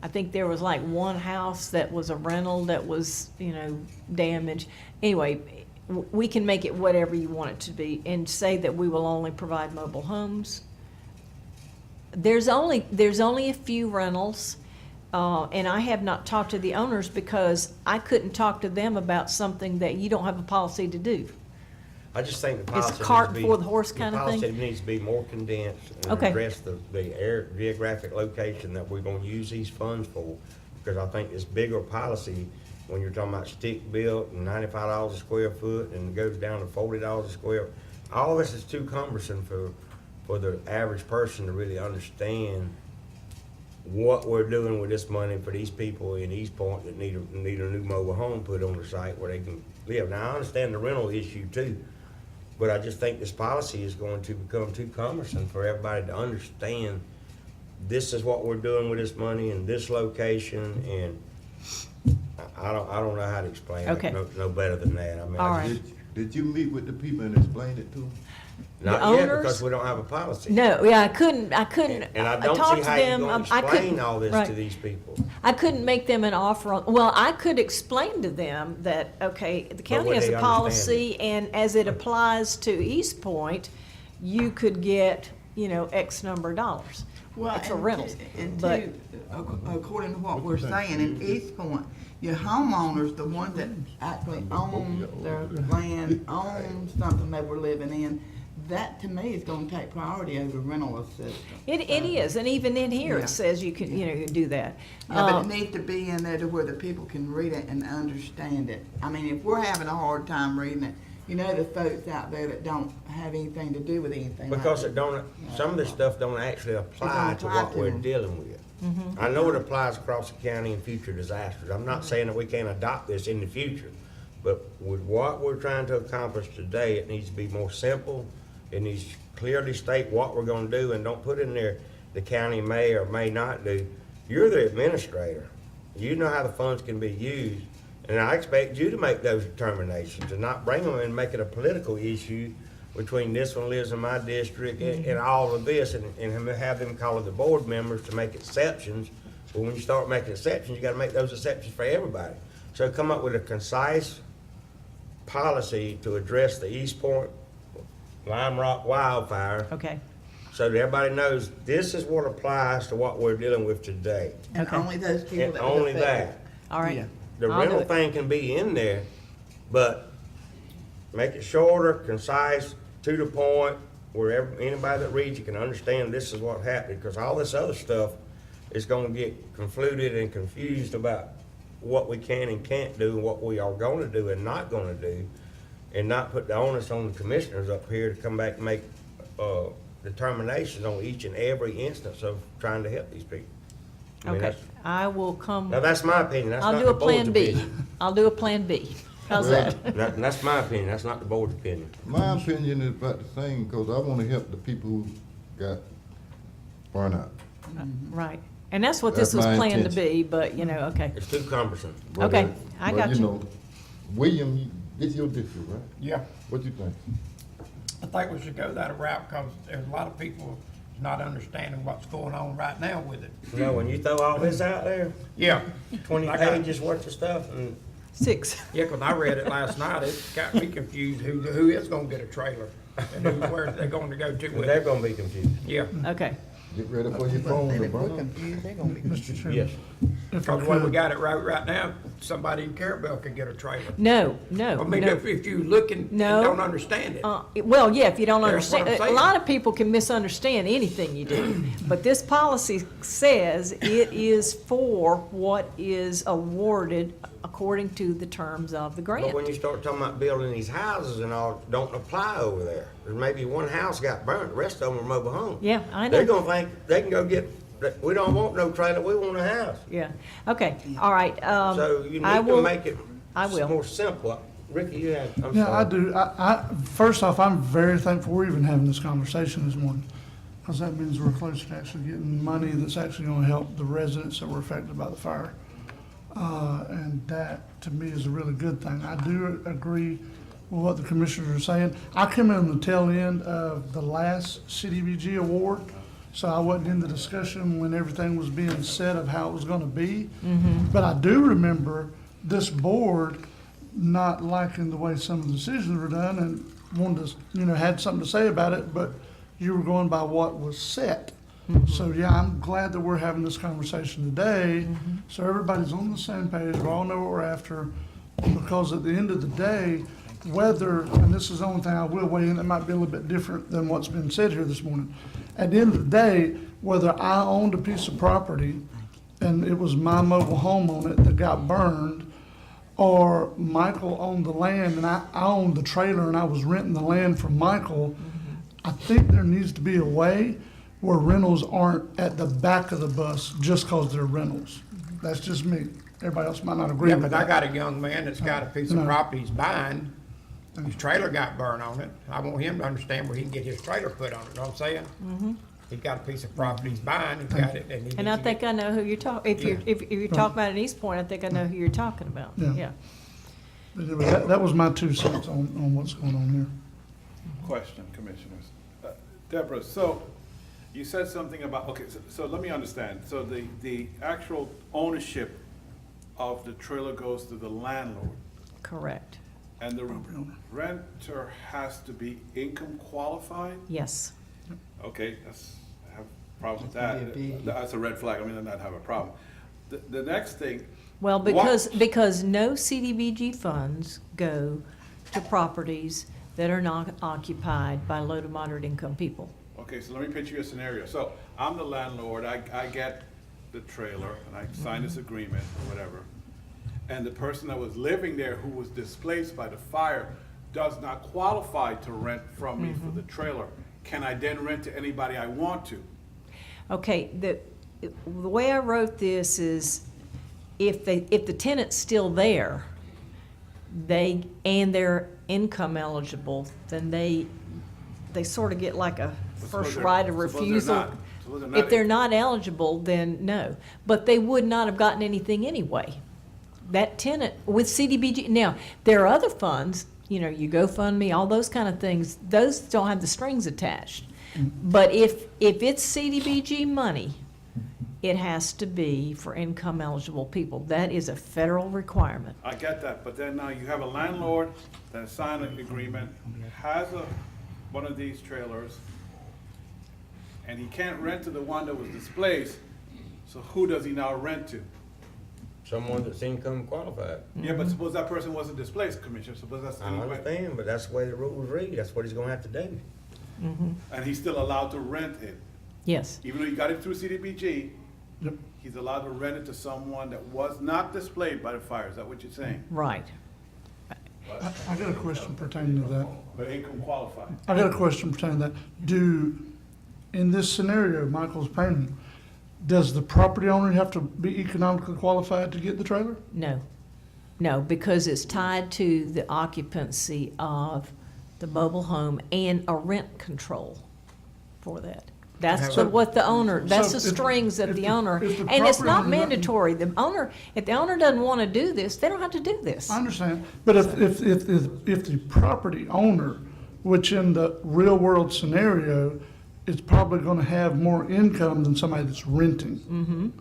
I think there was like one house that was a rental that was, you know, damaged. Anyway, we can make it whatever you want it to be and say that we will only provide mobile homes. There's only a few rentals, and I have not talked to the owners because I couldn't talk to them about something that you don't have a policy to do. I just think the It's policy cart needs to be. before the horse kind of thing? The policy needs to be more condensed and Okay. address the geographic location that we're gonna use these funds for. Because I think this bigger policy, when you're talking about stick built and $95 a square foot and it goes down to $40 a square, all this is too cumbersome for the average person to really understand what we're doing with this money for these people in East Point that need a new mobile home put on the site where they can live. Now, I understand the rental issue too, but I just think this policy is going to become too cumbersome for everybody to understand. This is what we're doing with this money in this location, and I don't know how to explain Okay. it no better than that. I mean, All I right. just- Did you meet with the people and explain it to them? Not yet, owners? because we don't have a policy. No, yeah, I couldn't, And I don't talk see to how you're them. gonna I couldn't- explain all this right. to these people. I couldn't make them an offer on, well, I could explain to them that, okay, the county would has they a policy, and as it applies to East Point, you could get, you know, X number of dollars. Well, It's for and rentals, and but- according to what we're saying, in East Point, your homeowners, the ones that actually own their land, own something they were living in, that to me is gonna take priority over rental assistance. It is, and even in here, Yeah. it says you can, you know, you can do that. Yeah, but it needs to be in there to where the people can read it and understand it. I mean, if we're having a hard time reading it, you know, the folks out there that don't have anything to do with anything. like Because that. it don't, some of this stuff don't actually apply to apply what to we're them. dealing with. I know it applies across the county in future disasters. I'm not saying that we can't adopt this in the future, But with what we're trying to accomplish today, it needs to be more simple. It needs to clearly state what we're gonna do, and don't put in there the county may or may not do. You're the administrator. You know how the funds can be used, and I expect you to make those determinations and not bring them and make it a political issue between this one lives in my district and all of this, and have them call the board members to make exceptions. But when you start making exceptions, you gotta make those exceptions for everybody. So come up with a concise policy to address the East Point Lime Rock wildfire, Okay, so that everybody knows this is what applies to what we're dealing with today. And Okay. only those people And that was only affected. that. all right. The I'll do rental it. thing can be in there, but make it shorter, concise, to the point, where anybody that reads it can understand this is what happened, because all this other stuff is gonna get convoluted and confused about what we can and can't do, and what we are gonna do and not gonna do, and not put the onus on the commissioners up here to come back and make, determinations on each and every instance of trying to help these people. I mean, Okay, that's- I will come, Now, that's my opinion, that's I'll not do the a board's Plan B. opinion. I'll do a Plan B. How's Well, that? That's my opinion, that's not the board's opinion. My opinion is about the same, because I want to help the people who got burned out. Right, and that's what this That's was my planned to intention. be, but, you know, okay. It's too cumbersome. But, Okay, uh, I but, got you. know, William, this your district, right? Yeah, What you think? I think we should go that route because there's a lot of people not understanding what's going on right now with it. You know, when you throw all this out there, Yeah. 20 I got- pages worth of stuff, and 6. Yeah, 'cause I read it last night. It got me confused who is gonna get a trailer and where they're going to go to with they're it. gonna be confused. Yeah, Okay, Get ready for your phone to If we're burn. confused, they're gonna be Mr. Chairman. Yes. If I because the way we could, got it right now, somebody in Carabel could get a trailer. no, no, I mean, no. if you look and No. don't understand it. Well, yeah, if you don't That's what understand, I'm a saying. lot of people can misunderstand anything you do. But this policy says it is for what is awarded according to the terms of the But when grant. you start talking about building these houses and all, don't apply over there. There's maybe one house got burnt, the rest of them are mobile homes. Yeah, I They're know. gonna think they can go get, we don't want no trailer, we want a house. Yeah, okay, all right. So you I need to will- make it I will. more simple. Ricky, you had, I'm sorry. yeah, I do. First off, I'm very thankful we're even having this conversation this morning, because that means we're close to actually getting money that's actually gonna help the residents that were affected by the fire. And that, to me, is a really good thing. I do agree with what the commissioners are saying. I came in on the tail end of the last CDBG award, so I wasn't in the discussion when everything was being said of how it was gonna be. But I do remember this board not liking the way some of the decisions were done and wanted to, had something to say about it, but you were going by what was set. So, yeah, I'm glad that we're having this conversation today, so everybody's on the same page, we all know what we're after, because at the end of the day, whether, and this is the only thing I will weigh in, it might be a little bit different than what's been said here this morning. At the end of the day, whether I owned a piece of property and it was my mobile home on it that got burned, or Michael owned the land and I owned the trailer and I was renting the land from Michael, I think there needs to be a way where rentals aren't at the back of the bus just because they're rentals. That's just me. Everybody else might not agree Yeah, with but I that. got a young man that's got a piece of No. property he's buying. His trailer got burned on it. I want him to understand where he can get his trailer put on it, know what I'm saying? He's got a piece of property he's buying, he's got it, and he And I needs to think get- I know who you're talking, if you're talking about an East Point, I think I know who you're talking about, Yeah. yeah. But anyway, that was my 2 cents on what's going on here. Question, Commissioners. Deborah, so you said something about, okay, so let me understand. So the actual ownership of the trailer goes to the landlord, Correct, and the renter has to be income qualified? yes. Okay, I have a problem with that. That's gonna be a big- That's a red flag. I mean, I not have a problem. The next thing, Well, What- because no CDBG funds go to properties that are not occupied by low to moderate income people. okay, so let me picture you a scenario. So I'm the landlord, I get the trailer, and I sign this agreement or whatever. And the person that was living there who was displaced by the fire does not qualify to rent from me for the trailer. Can I then rent to anybody I want to? Okay, the way I wrote this is, if the tenant's still there, and they're income eligible, then they sort of get like a first right of refusal. If they're not eligible, then no. But they would not have gotten anything anyway. That tenant with CDBG, now, there are other funds, you GoFundMe, all those kind of things, those don't have the strings attached. But if it's CDBG money, it has to be for income eligible people. That is a federal requirement. I get that, but then now you have a landlord that signed an agreement, has one of these trailers, and he can't rent to the one that was displaced, so who does he now rent to? Someone that's income qualified. Yeah, but suppose that person wasn't displaced, Commissioner, suppose that's. I understand, but that's the way the rules read, that's what he's gonna have to do. And he's still allowed to rent it, Yes. even though he got it through CDBG, Yep. he's allowed to rent it to someone that was not displayed by the fire, is that what you're saying? Right. I got a question pertaining to that. But income qualified. I got a question pertaining to that. In this scenario Michael's painting, does the property owner have to be economically qualified to get the trailer? No. No, because it's tied to the occupancy of the mobile home and a rent control for that. That's what the owner, that's the strings that the owner, and it's not mandatory. The owner, if the owner doesn't want to do this, they don't have to do this. I understand, but if the property owner, which in the real world scenario, is probably gonna have more income than somebody that's renting.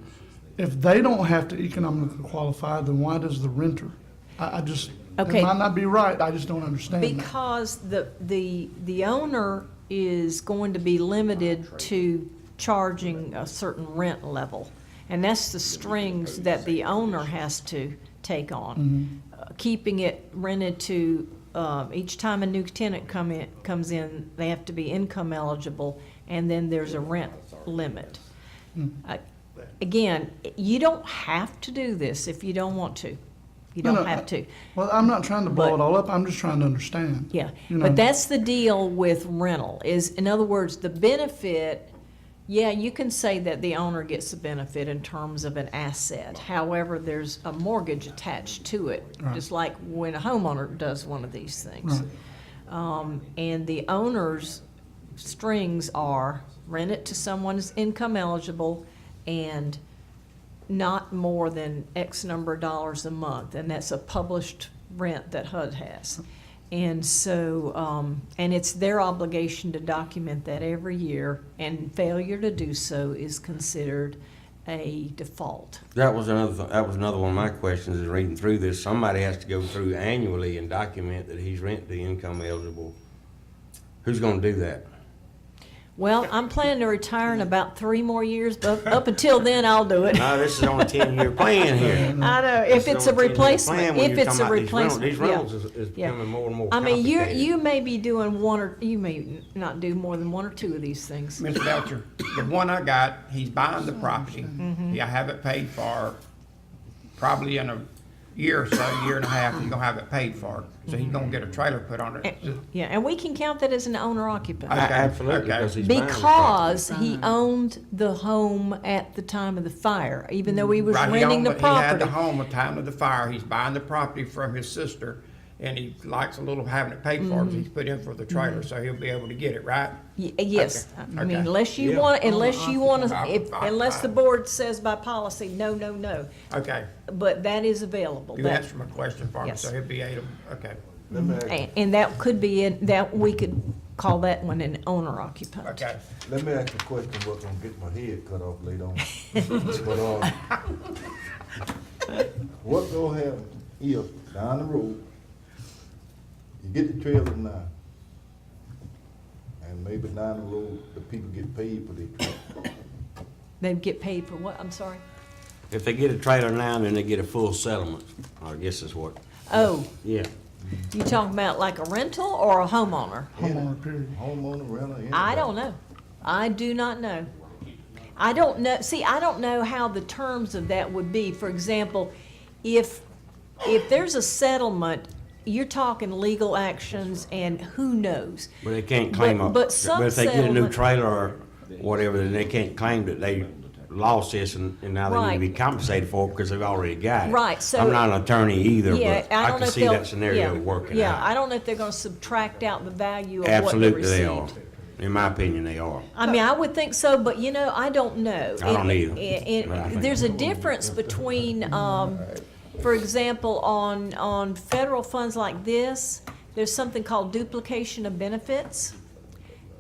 If they don't have to economically qualify, then why does the renter? I just, it Okay. might not be right, I just don't understand that. Because the owner is going to be limited to charging a certain rent level. And that's the strings that the owner has to take on. Keeping it rented to, each time a new tenant comes in, they have to be income eligible, and then there's a rent limit. Again, you don't have to do this if you don't want to. You No, don't no, have to. Well, I'm not trying to blow But- it all up, I'm just trying to understand. Yeah, You know. but that's the deal with rental, is, in other words, the benefit, yeah, you can say that the owner gets the benefit in terms of an asset. However, there's a mortgage attached to it, Right. just like when a homeowner does one of these things. And the owner's strings are rent it to someone who's income eligible and not more than X number of dollars a month, and that's a published rent that HUD has. And so, and it's their obligation to document that every year, and failure to do so is considered a default. That was another one of my questions, is reading through this. Somebody has to go through annually and document that he's rent the income eligible. Who's gonna do that? Well, I'm planning to retire in about 3 more years, but up until then, I'll do it. No, this is on a 10-year plan here. I know, if it's a replacement, if it's a replacement, These yeah. rentals is Yeah. becoming more and more I mean, complicated. you may be doing you may not do more than 1 or 2 of these things. Mr. Belcher, the one I got, he's buying the property. I have it paid for, probably in a year or so, year and a half, he's gonna have it paid for. So he's gonna get a trailer put on it. Yeah, and we can count that as an owner occupant. Absolutely, Okay. because he's buying the Because property. he owned the home at the time of the fire, even though he was Right, renting the He had the property. home at the time of the fire. He's buying the property from his sister, and he likes a little having it paid for, 'cause he's put in for the trailer, so he'll be able to get it, right? Yes, I mean, Okay. unless you Yeah. want, I- unless the board says by policy, no, no, no. Okay, But that is available. you That- answered my question for me, Yes. so he'll be able, okay, Let me ask, And that could be, that we could call that one an owner occupant. okay. let me ask a question, what's gonna get my head cut off later on. But, what gonna happen if down the road, you get the trailer now, and maybe down the road, the people get paid for their trailer? They'd get paid for what, I'm sorry? If they get a trailer now, then they get a full settlement, I guess is what, Oh, yeah. you talking about like a rental or a homeowner? Homeowner, period. Homeowner, renter, anybody? I don't know. I do not know. I don't know, see, I don't know how the terms of that would be. For example, if there's a settlement, you're talking legal actions and who knows? But they can't claim But- a, but some but if they get a new settlement- trailer or whatever, then they can't claim that they lost this and now they need to be Right. compensated for it because they've already got it. Right, so- I'm not an attorney either, Yeah, but I don't know can if see they'll- that scenario yeah, working Yeah, out. I don't know if they're gonna subtract out the value of what they Absolutely received. they are. In my opinion, they are. I mean, I would think so, but you know, I don't know. I don't either. It- But I think- there's a difference between, for example, on federal funds like this, there's something called duplication of benefits.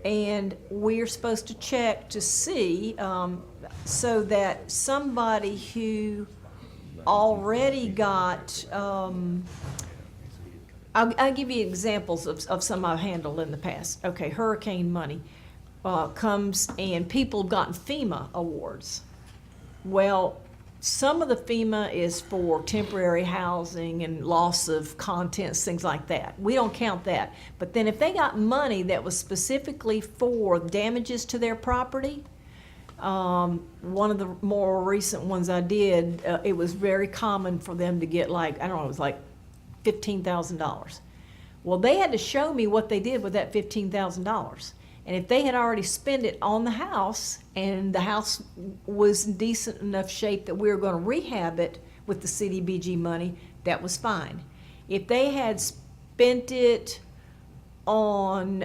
And we're supposed to check to see, so that somebody who already got, I'll give you examples of some I've handled in the past. Okay, hurricane money comes and people have gotten FEMA awards. Well, some of the FEMA is for temporary housing and loss of contents, things like that. We don't count that. But then if they got money that was specifically for damages to their property, one of the more recent ones I did, it was very common for them to get like, I don't know, it was like $15,000. Well, they had to show me what they did with that $15,000. And if they had already spent it on the house and the house was in decent enough shape that we were going to rehab it with the CDBG money, that was fine. If they had spent it on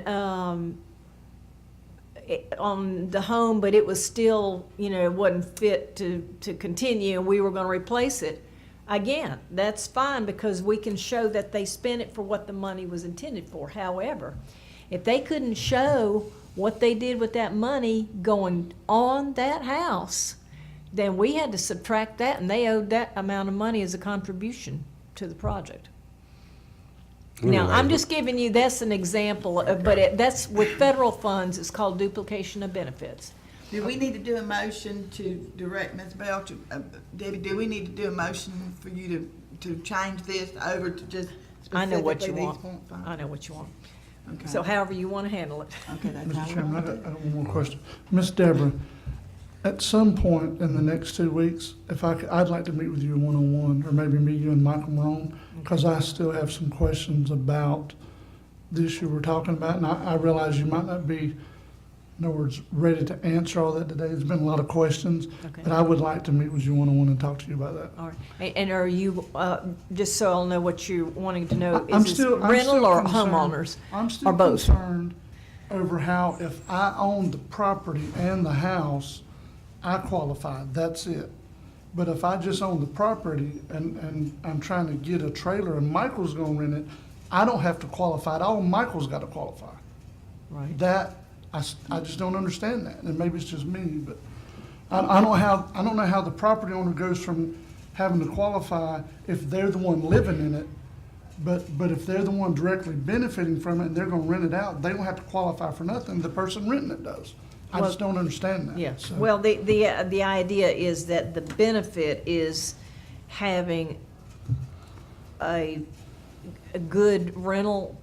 the home, but it was still, you know, it wasn't fit to continue and we were going to replace it, again, that's fine because we can show that they spent it for what the money was intended for. However, if they couldn't show what they did with that money going on that house, then we had to subtract that and they owed that amount of money as a contribution to the project. Now, Anyway, I'm just giving you, that's an example, but that's with federal funds, it's called duplication of benefits. Do we need to do a motion to direct Ms. Bell to, Debbie, do we need to do a motion for you to change this over to just I know what you specifically want. these point five? I know what you want. Okay. So however you want to handle it. Okay, that's how Mr. we Chairman, want I to got do it. one more question. Ms. Deborah, at some point in the next 2 weeks, if I'd like to meet with you one-on-one, or maybe meet you and Michael Morone, because I still have some questions about the issue we're talking about, and I realize you might not be, in other words, ready to answer all that today. There's been a lot of questions, Okay. but I would like to meet with you one-on-one and talk to you about that. All right. And are you, just so I'll know what you're wanting to know, I'm is this still rental or concerned- homeowners? I'm still Or both? concerned over how if I own the property and the house, I qualify, that's it. But if I just own the property and I'm trying to get a trailer and Michael's gonna rent it, I don't have to qualify at all, Michael's gotta qualify. Right. That, I just don't understand that, and maybe it's just me, but I don't know how the property owner goes from having to qualify if they're the one living in it, but if they're the one directly benefiting from it and they're gonna rent it out, they don't have to qualify for nothing, the person renting it does. I just don't understand that. Yes, so. well, the idea is that the benefit is having a good rental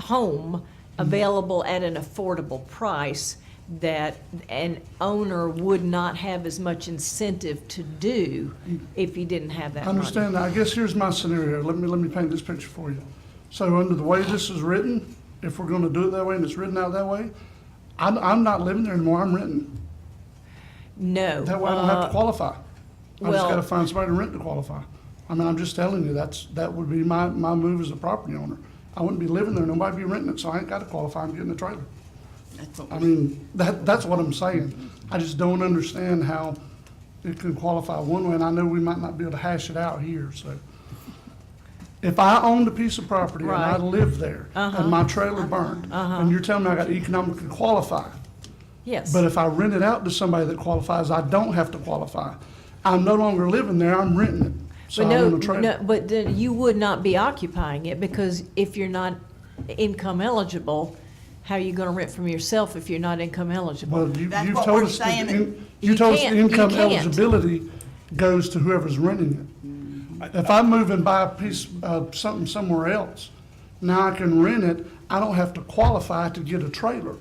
home available at an affordable price that an owner would not have as much incentive to do if he didn't have that I money. understand that. I guess here's my scenario. Let me paint this picture for you. So under the way this is written, if we're gonna do it that way and it's written out that way, I'm not living there anymore, I'm renting. No. That way I don't have to qualify. I just well- gotta find somebody to rent to qualify. I mean, I'm just telling you, that would be my move as a property owner. I wouldn't be living there, nobody be renting it, so I ain't gotta qualify, I'm getting a trailer. That's what I mean, that's what I'm saying. I just don't understand how it can qualify one way, and I know we might not be able to hash it out here, so. If I owned a piece of property and I Right. lived there, and my trailer burned, and you're telling me I got to economically qualify, Yes. but if I rent it out to somebody that qualifies, I don't have to qualify. I'm no longer living there, I'm renting it, so But I own no, a trailer. no, but then you would not be occupying it, because if you're not income eligible, how are you gonna rent from yourself if you're not income eligible? Well, That's you've what told we're us, saying. you told us the You income can't. eligibility goes to whoever's renting it. If I move and buy a piece of something somewhere else, now I can rent it, I don't have to qualify to get a trailer.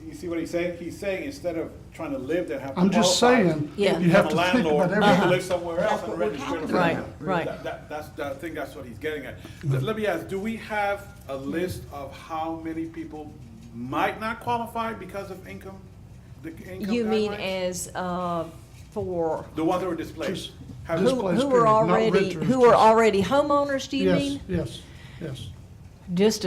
You see what he's saying? He's saying instead of trying to live there, have to I'm just qualify, saying, Yeah. you have a to think landlord, about who everything. live somewhere else That's and what rent we're his trailer. talking from about. Right, them. right. I think that's what he's getting at. Let me ask, do we have a list of how many people might not qualify because of income? The income You mean guidelines? as, for The ones that were displaced. Have- Just- who Displaced who period, are not already, renters, who are just- already homeowners, do you Yes, mean? yes, yes. Just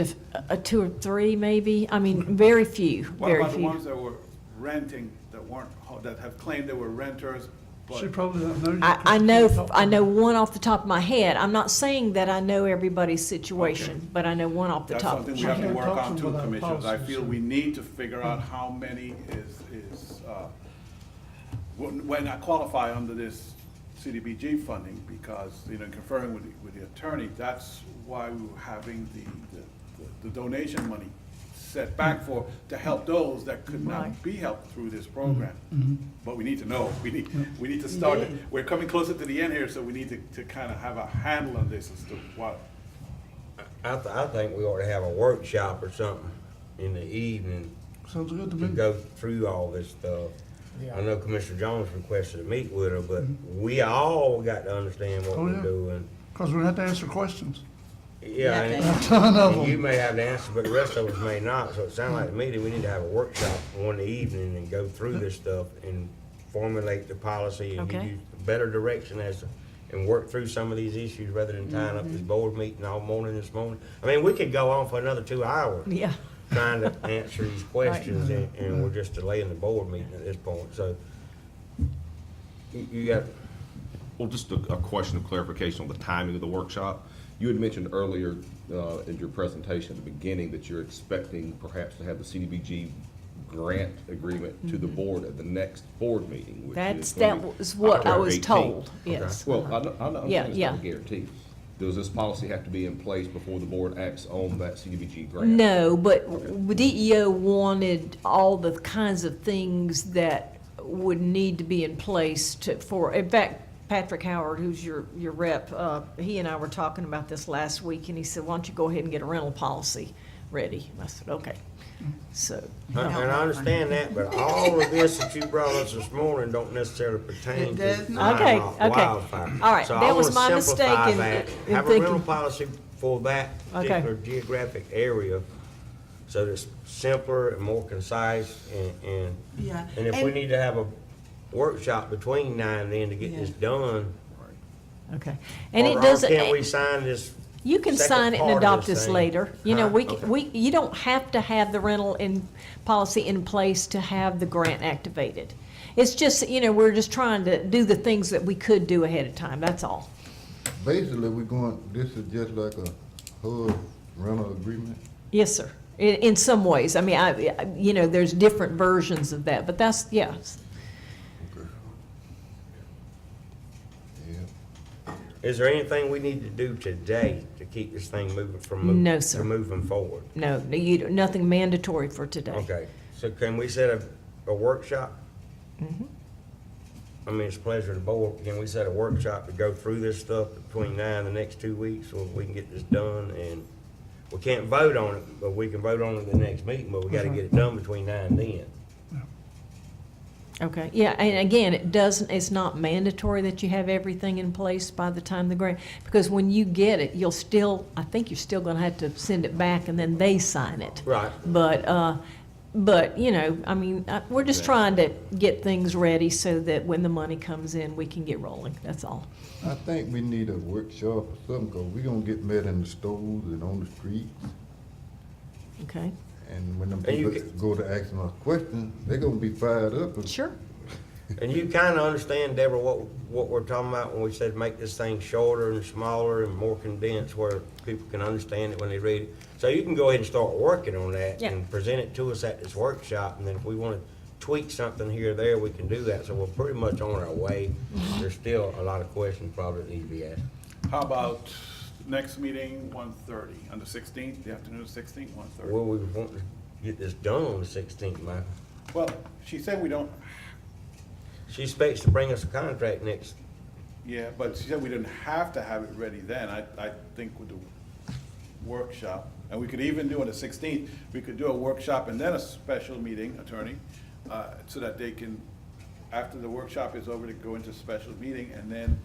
a two or three, maybe? I mean, very few, What very about the few. ones that were renting, that weren't, that have claimed they were renters, but? She probably doesn't know. you I 'cause she know, can't talk to I you. know one off the top of my head. I'm not saying that I know everybody's situation, but I know one off the That's top. something we She have to can't work talk to on them too, without commissioners. I policies. feel we need to figure out how many when I qualify under this CDBG funding, because, you know, in conferring with the attorney, that's why we were having the donation money set back for, to help those that could not Right. be helped through this program. Mm-hmm. But we need to know, we need to start, we're coming closer to the end here, so we need to kind of have a handle on this as to what. I think we ought to have a workshop or something in the evening Sounds good to to me. go through all this stuff. I know Commissioner Jones requested to meet with her, but we all got to understand what Oh, we're yeah. doing. Because we have to answer questions. Yeah, and A ton of and you them. may have the answer, but the rest of us may not. So it sounds like to me that we need to have a workshop one evening and go through this stuff and formulate the policy and give Okay. you better direction as to, and work through some of these issues rather than tying up this board meeting all morning this morning. I mean, we could go on for another 2 hours Yeah. trying to answer these questions, and we're just delaying the board meeting at this point. So you got, Well, just a question of clarification on the timing of the workshop. You had mentioned earlier in your presentation at the beginning that you're expecting perhaps to have the CDBG grant agreement to the board at the next board meeting, which is That gonna be was what I October was 18th. told, yes. Well, I understand Yeah, it's yeah. not a guarantee. Does this policy have to be in place before the board acts on that CDBG grant? No, but DEO wanted all the kinds of things that would need to be in place in fact, Patrick Howard, who's your rep, he and I were talking about this last week, and he said, why don't you go ahead and get a rental policy ready? And I said, okay. So, and I understand that, but all of this that you brought us this morning don't necessarily pertain It to does not. Okay, Lime okay. wildfire. All right, So I that was wanna my mistake simplify in that. in Have a thinking. rental policy for that Okay. particular geographic area, so that it's simpler and more concise, and Yeah. and if we need to have a workshop between now and then to get this done. okay. And it or doesn't. can we sign this? You can second sign it and part of adopt this this thing? later. You know, Huh? Okay. you don't have to have the rental policy in place to have the grant activated. It's just, you know, we're just trying to do the things that we could do ahead of time, that's all. Basically, this is just like a HUD rental agreement. Yes, sir. In some ways. I mean, you know, there's different versions of that, but that's, yes. Yeah. Is there anything we need to do today to keep this thing moving from No, sir. moving forward? No, nothing mandatory for today. Okay, so can we set a workshop? Mhm. I mean, it's a pleasure of the board. Can we set a workshop to go through this stuff between now and the next 2 weeks so we can get this done? And we can't vote on it, but we can vote on it in the next meeting, but we gotta get it done between now and then. Okay, yeah, and again, it's not mandatory that you have everything in place by the time the grant, because when you get it, I think you're still gonna have to send it back and then they sign it. Right. But, you know, I mean, we're just trying to get things ready so that when the money comes in, we can get rolling, that's all. I think we need a workshop or something, because we're gonna get met in the stores and on the streets. Okay, And when them And you people go to asking us questions, they're gonna be fired up. And sure. And you kinda understand, Deborah, what we're talking about when we said make this thing shorter and smaller and more condensed where people can understand it when they read it. So you can go ahead and start working on that Yeah. and present it to us at this workshop, and then if we wanna tweak something here or there, we can do that. So we're pretty much on our way. There's still a lot of questions probably that need to be asked. How about next meeting, 1:30, on the 16th, the afternoon of 16th, 1:30? Well, we want to get this done on the 16th, Michael. Well, she said we don't, She expects to bring us a contract next. yeah, but she said we didn't have to have it ready then. I think with the workshop, and we could even do on the 16th, we could do a workshop and then a special meeting, attorney, so that they can, after the workshop is over, to go into special meeting and then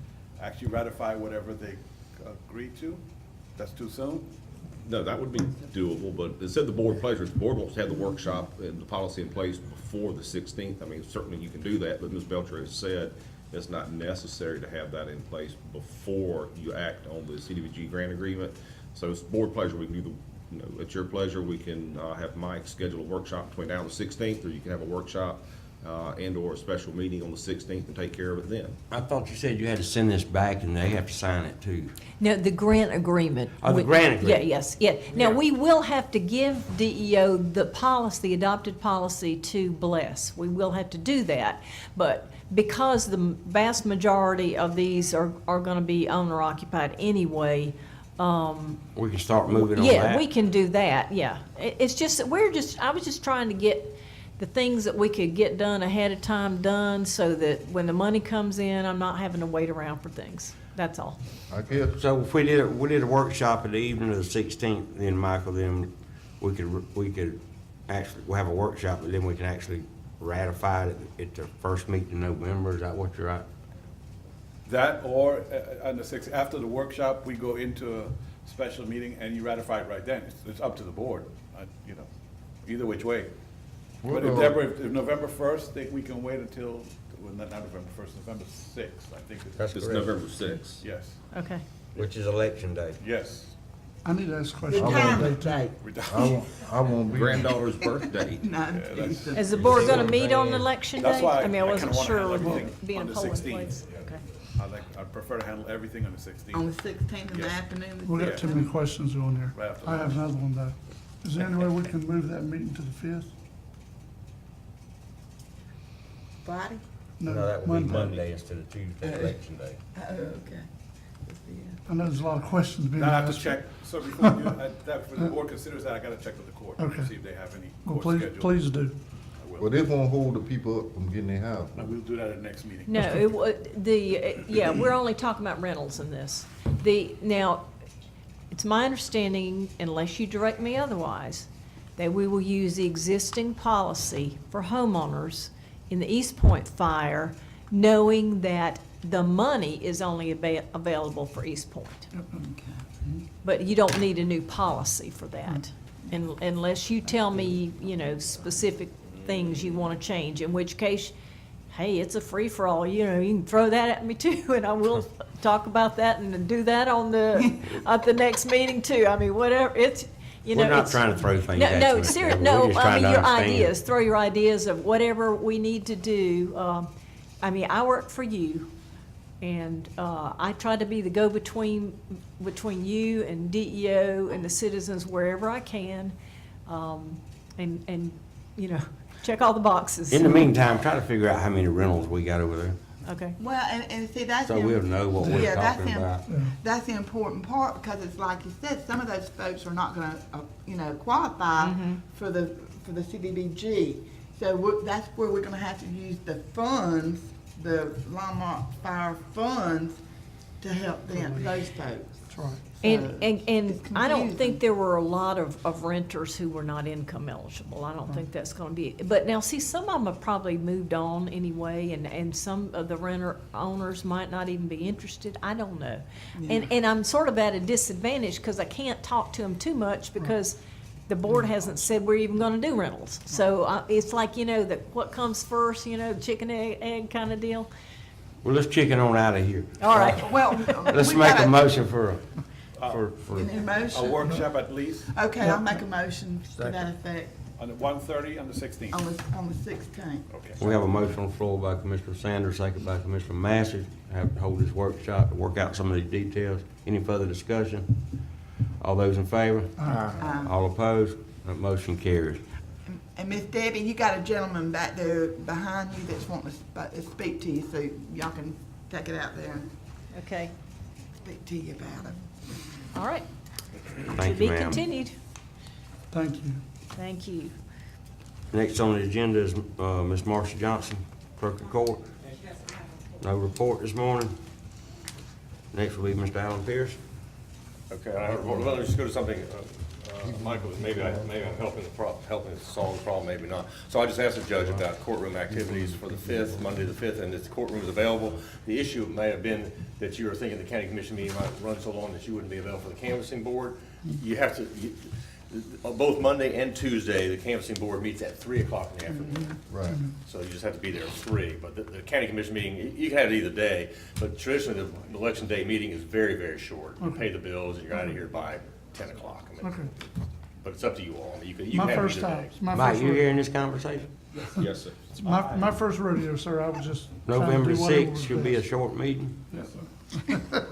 actually ratify whatever they agree to. That's too soon? No, that would be doable, but it said the board pleasure, if the board wants to have the workshop and the policy in place before the 16th, I mean, certainly you can do that, but Ms. Belcher has said it's not necessary to have that in place before you act on the CDBG grant agreement. So it's board pleasure, we can do at your pleasure, we can have Mike schedule a workshop between now and the 16th, or you can have a workshop and/or a special meeting on the 16th and take care of it then. I thought you said you had to send this back and they have to sign it too. No, the grant agreement. Oh, the grant agreement. Yeah, yes, yeah. Now, we will have to give DEO the policy, the adopted policy to bless. We will have to do that. But because the vast majority of these are gonna be owner occupied anyway, We can start moving on that. yeah, we can do that, yeah. It's just, that I was just trying to get the things that we could get done ahead of time done so that when the money comes in, I'm not having to wait around for things. That's all. I guess, So if we did a workshop at the evening of the 16th, then Michael, then we could actually, we'll have a workshop, but then we can actually ratify it at the first meeting in November. Is that what you're at? That or on the 6th, after the workshop, we go into a special meeting and you ratify it right then. It's up to the board, you know, either which way. But if November 1st, think we can wait until, well, not November 1st, November 6th, I think. That's It's correct. November 6th. Yes, Okay. Which is election day. yes. I need to ask a question. Retirement date. I won't be. Granddaughter's birthday. No, that's- Jesus. Is the board gonna meet on election day? That's why I mean, I I wasn't kinda wanna sure handle with everything being on a the polling 16th. place. Okay. I'd prefer to handle everything on the 16th. On the 16th in the Yes. afternoon. We got too many questions on here. Right after I have lunch. another one though. Is there any way we can move that meeting to the 5th? Friday? No, Monday. instead of Tuesday, election day. Oh, okay. I know there's a lot of questions being Now I have to asked. check, so before you, when the board considers that, I gotta check with the court, Okay. see if they have any Well, court please, schedule. please do. I will. Well, this won't hold the people up from getting their house. No, we'll do that at the next meeting. No, yeah, we're only talking about rentals in this. Now, it's my understanding, unless you direct me otherwise, that we will use the existing policy for homeowners in the East Point fire, knowing that the money is only available for East Point. But you don't need a new policy for that, unless you tell me, specific things you want to change, in which case, hey, it's a free-for-all, you can throw that at me too, and I will talk about that and do that at the next meeting too. I mean, whatever, it's, We're not it's- trying to throw things No, at you. no, Mr. serious, Edwards. no, We're just I trying mean, to your understand. ideas, throw your ideas of whatever we need to do. I work for you, and I try to be the go-between between you and DEO and the citizens wherever I can, and check all the boxes. In the meantime, try to figure out how many rentals we got over there. Okay. Well, and see, that's. So we'll know what we're Yeah, that's talking the- about. That's the important part, because it's like you said, some of those folks are not gonna, qualify for the CDBG. So that's where we're gonna have to use the funds, the Lamont Fire funds, to help them, those folks. That's right. So, And it's I don't confusing. think there were a lot of renters who were not income eligible. I don't think that's gonna be, but now, see, some of them have probably moved on anyway, and some of the renter owners might not even be interested. I don't know. And I'm sort of at a disadvantage, because I can't talk to them too much, because the board hasn't said we're even gonna do rentals. So it's like, that what comes first, chicken, egg kind of deal. Well, let's chicken on out of here. All right. Well. Let's we make a gotta- motion for. You need a A motion? workshop at least, Okay, I'll make a motion to that effect on the 1:30 on the 16th. on the 16th. Okay. We have a motion on the floor by Commissioner Sanders, second by Commissioner Massey, have to hold this workshop to work out some of these details. Any further discussion? All those in favor? All opposed? That motion carries. And Miss Debbie, you got a gentleman back there behind you that's wanting to speak to you, so y'all can take it out there and Okay, speak to you about it. all right. Thank To you, be ma'am. continued. Thank you. Thank you. Next on the agenda is Ms. Marcia Johnson, Clerk of Court. No report this morning. Next will be Mr. Allen Pierce. Okay, let me just go to something Michael, maybe I'm helping solve the problem, maybe not. So I just asked the judge about courtroom activities for the 5th, Monday the 5th, and this courtroom is available. The issue may have been that you were thinking the county commission meeting might run so long that you wouldn't be available for the canvassing board. You have to, both Monday and Tuesday, the canvassing board meets at 3 o'clock in the afternoon. Right. So you just have to be there at 3. But the county commission meeting, you can have it either day, but traditionally the election day meeting is very, very short. You pay the bills and you're out of here by 10 o'clock. I mean, Okay. but it's up to you all. I mean, you can My have it first either time. day. It's my Mike, first you rodeo. hearing this conversation? Yes, sir. It's my first rodeo, sir. I was just trying to November do whatever was 6th should be a best. short meeting. Yes, sir.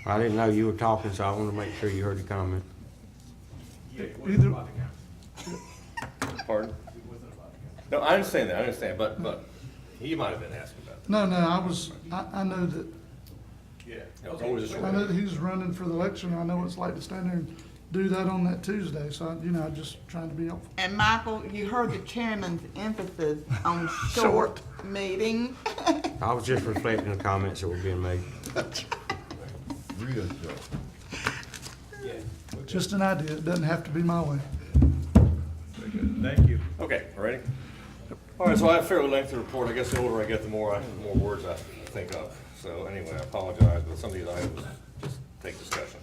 I didn't know you were talking, so I wanted to make sure you heard the comment. Either, Pardon? No, I understand, but he might have been asking about that. no, I know that, Yeah. It was always a short I know that meeting. he's running for the election. I know what it's like to stand there and do that on that Tuesday. So, I'm just trying to be helpful. And Michael, you heard the chairman's emphasis on short meeting. I was just reflecting the comments that were being made. Real short. Just an idea. It doesn't have to be my way. Thank you. Okay, ready? All right, so I have a fairly lengthy report. I guess the older I get, the more words I think of. So anyway, I apologize, but some of these items just take discussion.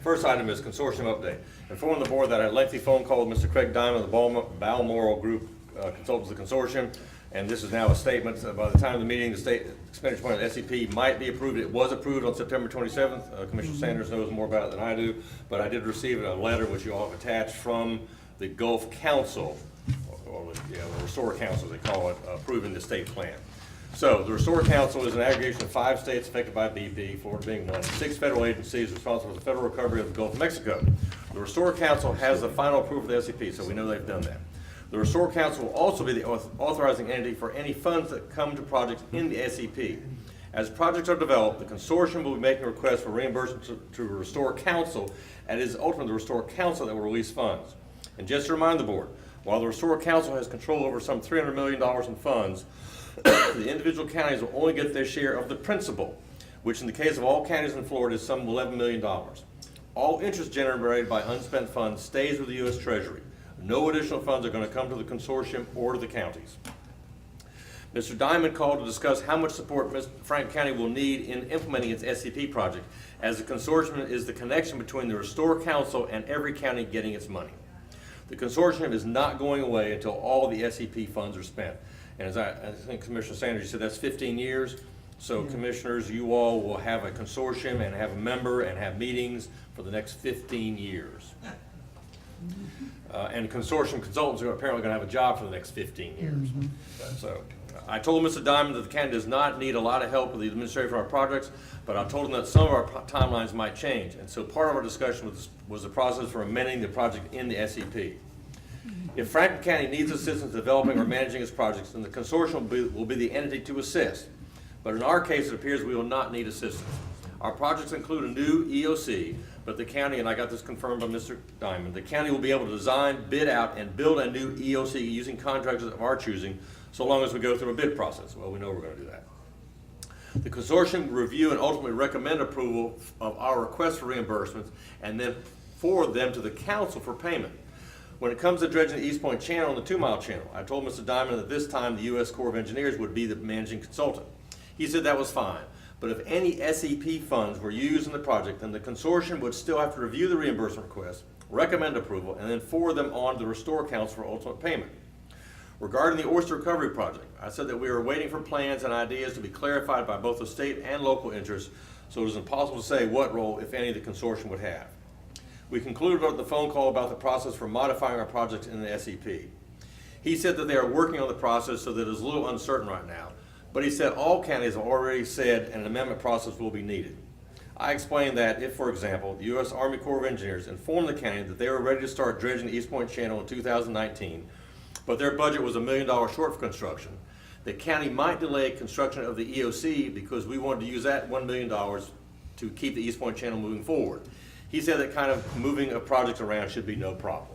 First item is consortium update. Inform the board that I had a lengthy phone call with Mr. Craig Diamond of the Balmoral Group Consultants of the Consortium, and this is now a statement. By the time of the meeting, the state expenditure plan of the SCP might be approved. It was approved on September 27th. Commissioner Sanders knows more about it than I do, but I did receive a letter which you all have attached from the Gulf Council, or the Restore Council, they call it, approving the state plan. So the Restore Council is an aggregation of 5 states affected by BP, Florida being one, 6 federal agencies responsible for the federal recovery of the Gulf of Mexico. The Restore Council has the final approval of the SCP, so we know they've done that. The Restore Council will also be the authorizing entity for any funds that come to projects in the SCP. As projects are developed, the consortium will be making requests for reimbursement to Restore Council, and it is ultimately the Restore Council that will release funds. And just to remind the board, while the Restore Council has control over some $300 million in funds, the individual counties will only get their share of the principal, which in the case of all counties in Florida is some $11 million. All interest generated by unspent funds stays with the U.S. Treasury. No additional funds are going to come to the consortium or to the counties. Mr. Diamond called to discuss how much support Franklin County will need in implementing its SCP project, as the consortium is the connection between the Restore Council and every county getting its money. The consortium is not going away until all the SCP funds are spent. And as I think Commissioner Sanders, you said that's 15 years. So commissioners, you all will have a consortium and have a member and have meetings for the next 15 years. And consortium consultants are apparently going to have a job for the next 15 years. So I told Mr. Diamond that the county does not need a lot of help with the administration of our projects, but I told him that some of our timelines might change. And so part of our discussion was the process for amending the project in the SCP. If Franklin County needs assistance developing or managing its projects, then the consortium will be the entity to assist. But in our case, it appears we will not need assistance. Our projects include a new EOC, but the county, and I got this confirmed by Mr. Diamond, the county will be able to design, bid out, and build a new EOC using contractors of our choosing, so long as we go through a bid process. Well, we know we're going to do that. The consortium will review and ultimately recommend approval of our request for reimbursements, and then forward them to the council for payment. When it comes to dredging the East Point Channel and the 2 Mile Channel, I told Mr. Diamond that this time the U.S. Corps of Engineers would be the managing consultant. He said that was fine, but if any SCP funds were used in the project, then the consortium would still have to review the reimbursement request, recommend approval, and then forward them on to the Restore Council for ultimate payment. Regarding the oyster recovery project, I said that we are waiting for plans and ideas to be clarified by both the state and local interests, so it is impossible to say what role, if any, the consortium would have. We concluded with the phone call about the process for modifying our projects in the SCP. He said that they are working on the process, so that it is a little uncertain right now, but he said all counties have already said an amendment process will be needed. I explained that if, for example, the U.S. Army Corps of Engineers informed the county that they were ready to start dredging the East Point Channel in 2019, but their budget was $1 million short for construction, the county might delay construction of the EOC because we wanted to use that $1 million to keep the East Point Channel moving forward. He said that kind of moving of projects around should be no problem.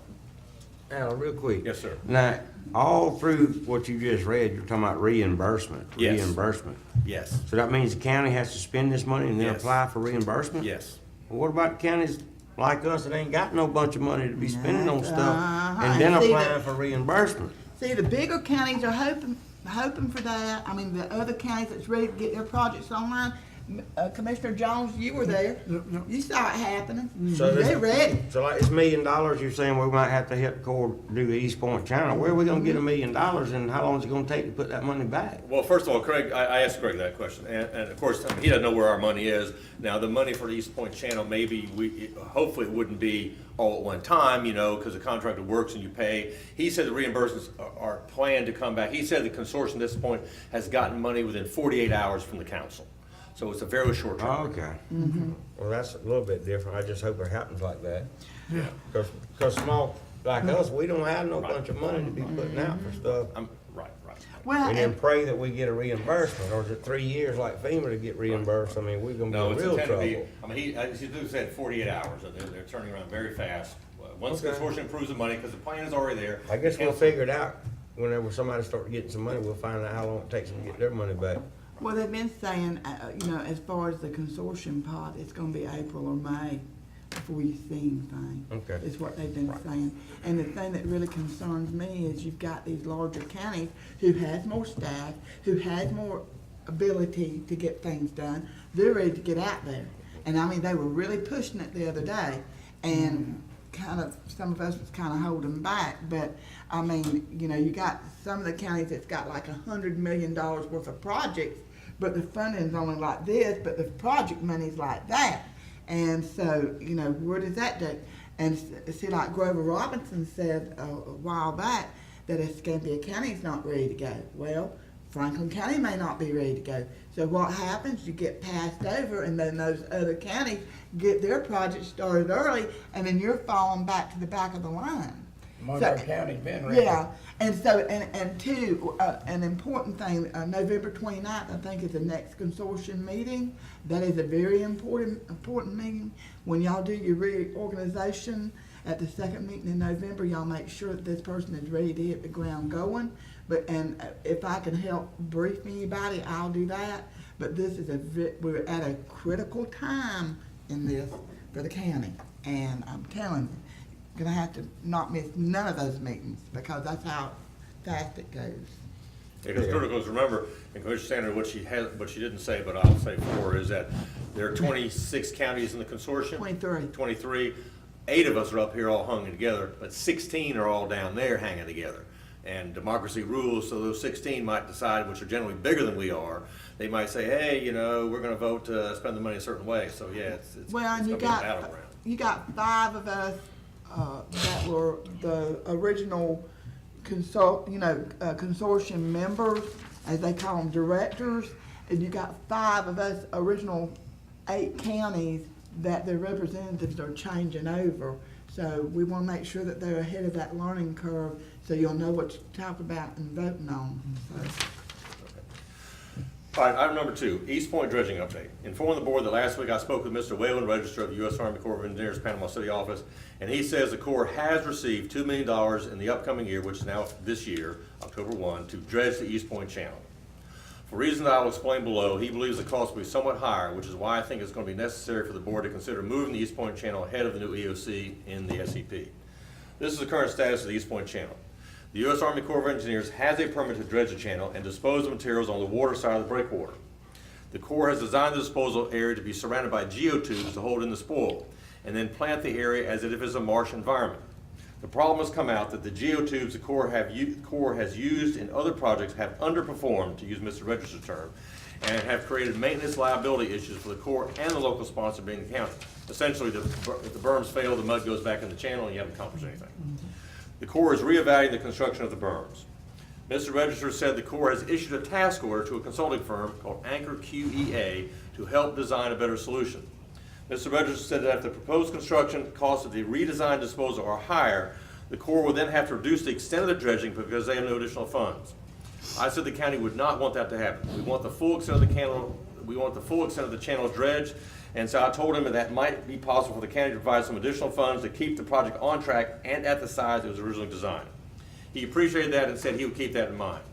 Al, real quick. Yes, sir. Now, all through what you just read, you're talking about reimbursement. Yes. Reimbursement. Yes. So that means the county has to spend this money and then Yes. apply for reimbursement? Yes. Well, what about the counties like us that ain't got no bunch of money to be spending on stuff, Uh-huh. and then And see applying that- for reimbursement. See, the bigger counties are hoping for that. I mean, the other counties that's ready to get their projects online. Commissioner Jones, you were there. You saw it happening. So this- They're ready. So like this $1 million, you're saying we might have to help the Corps do the East Point Channel. Where are we gonna get $1 million, and how long is it gonna take to put that money back? Well, first of all, Craig, I asked Craig that question, and of course, I mean, he doesn't know where our money is. Now, the money for the East Point Channel, maybe hopefully it wouldn't be all at one time, you know, because the contractor works and you pay. He said the reimbursements are planned to come back. He said the consortium at this point has gotten money within 48 hours from the council. So it's a very short term. Okay. Well, that's a little bit different. I just hope it happens like that. Yeah. Because small, like us, we don't have no bunch of money to be putting out for stuff. Right. Well, And then and, pray that we get a reimbursement, or is it 3 years like FEMA to get reimbursed? I mean, we're gonna be No, in it's real intended to be, trouble. I mean, he said 48 hours, and they're turning around very fast. Once the Okay. consortium approves the money, because the plan is already there. I guess we'll figure it out. Whenever somebody starts getting some money, we'll find out how long it takes them to get their money back. well, they've been saying, you know, as far as the consortium pot, it's gonna be April or May before you see anything. Okay. Is what they've been saying. And the thing that really concerns me is you've got these larger counties who has more staff, who has more ability to get things done. They're ready to get out there. And I mean, they were really pushing it the other day, and kind of, some of us was kind of holding back, but, I mean, you know, you got some of the counties that's got like $100 million worth of projects, but the funding's only like this, but the project money's like that. And so, you know, where does that go? And see, like Grover Robinson said a while back, that Escambia County's not ready to go. Well, Franklin County may not be ready to go. So what happens, you get passed over, and then those other counties get their projects started early, and then you're falling back to the back of the line. Monroe County's been ready. Yeah, and so, and two, an important thing, November 29th, I think, is the next consortium meeting. That is a very important meeting. When y'all do your reorganization at the second meeting in November, y'all make sure that this person is ready to hit the ground going. And if I can help brief anybody, I'll do that. But this is we're at a critical time in this for the county. And I'm telling you, gonna have to not miss none of those meetings, because that's how fast it goes. Because critical is, remember, and Commissioner Sanders, what she didn't say, but I'll say for her, is that there are 26 counties in the consortium. 23. 8 of us are up here all hung together, but 16 are all down there hanging together. And democracy rules, so those 16 might decide, which are generally bigger than we are, they might say, hey, you know, we're gonna vote to spend the money a certain way. So, yeah, it's Well, and gonna be a battleground. you got 5 of us, that were the original consortium members, as they call them, directors. And you got 5 of us original 8 counties that their representatives are changing over. So we wanna make sure that they're ahead of that learning curve, so you'll know what to talk about and voting on, so. All right, item number 2, East Point dredging update. Inform the board that last week I spoke with Mr. Whalen, Registrar of the U.S. Army Corps of Engineers, Panama City office, and he says the Corps has received $2 million in the upcoming year, which is now this year, October 1, to dredge the East Point Channel. For reasons I will explain below, he believes the cost will be somewhat higher, which is why I think it's going to be necessary for the board to consider moving the East Point Channel ahead of the new EOC in the SEP. This is the current status of the East Point Channel. The U.S. Army Corps of Engineers has a permit to dredge the channel and dispose of materials on the water side of the breakwater. The Corps has designed the disposal area to be surrounded by geotubes to hold in the spoil, and then plant the area as if it is a marsh environment. The problem has come out that the geotubes the Corps has used in other projects have underperformed, to use Mr. Register's term, and have created maintenance liability issues for the Corps and the local sponsor being the county. Essentially, if the berms fail, the mud goes back in the channel and you haven't accomplished anything. The Corps is reevaluating the construction of the berms. Mr. Register said the Corps has issued a task order to a consulting firm called Anchor QEA to help design a better solution. Mr. Register said that if the proposed construction costs of the redesigned disposal are higher, the Corps will then have to reduce the extent of the dredging because they have no additional funds. I said the county would not want that to happen. We want the full extent of the channel dredged, and so I told him that might be possible for the county to provide some additional funds to keep the project on track and at the size it was originally designed. He appreciated that and said he would keep that in mind.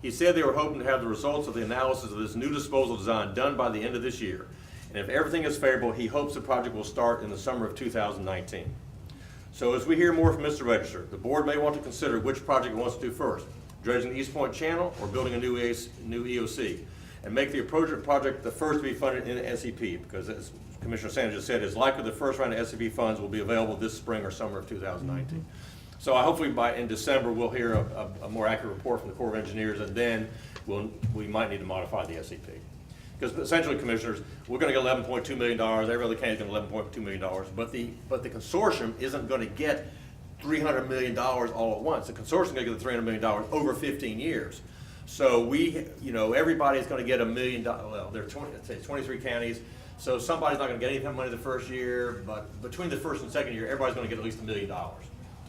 He said they were hoping to have the results of the analysis of this new disposal design done by the end of this year. And if everything is favorable, he hopes the project will start in the summer of 2019. So as we hear more from Mr. Register, the board may want to consider which project it wants to do first, dredging the East Point Channel or building a new EOC, and make the appropriate project the first to be funded in the SEP, because as Commissioner Sanders just said, it's likely the first round of SEP funds will be available this spring or summer of 2019. So hopefully in December, we'll hear a more accurate report from the Corps of Engineers, and then we might need to modify the SEP. Because essentially, Commissioners, we're gonna get $11.2 million, every other county's gonna get $11.2 million, but the consortium isn't gonna get $300 million all at once. The consortium's gonna get the $300 million over 15 years. So everybody's gonna get $1 million, well, there are 23 counties, so somebody's not gonna get any money the first year, but between the first and second year, everybody's gonna get at least $1 million.